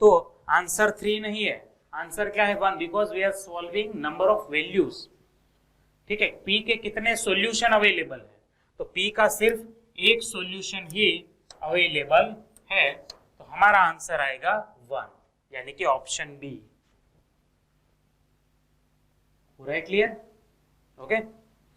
तो आंसर 3 नहीं है, आंसर क्या है 1, because we are solving number of values. ठीक है, p के कितने सॉल्यूशन अवेलेबल है, तो p का सिर्फ एक सॉल्यूशन ही अवेलेबल है, तो हमारा आंसर आएगा 1, यानी कि ऑप्शन बी। पूरा clear? Okay,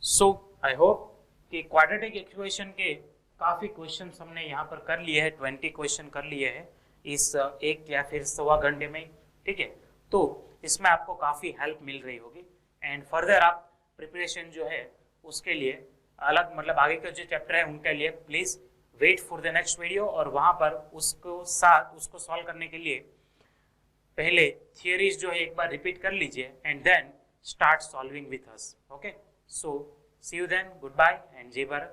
so I hope कि क्वाड्रेटिक इक्वेशन के काफ़ी क्वेश्चन हमने यहाँ पर कर लिए हैं, 20 क्वेश्चन कर लिए हैं इस एक या फिर सवा घंटे में। ठीक है, तो इसमें आपको काफ़ी हेल्प मिल रही होगी एंड फर्दर आप प्रिपरेशन जो है उसके लिए अलग, मतलब आगे के जो चैप्टर है उनके लिए please wait for the next video, और वहाँ पर उसको सॉल्व करने के लिए पहले थियरीज जो है एक बार रिपीट कर लीजिए and then start solving with us. Okay, so see you then. Goodbye and Jai Bharat.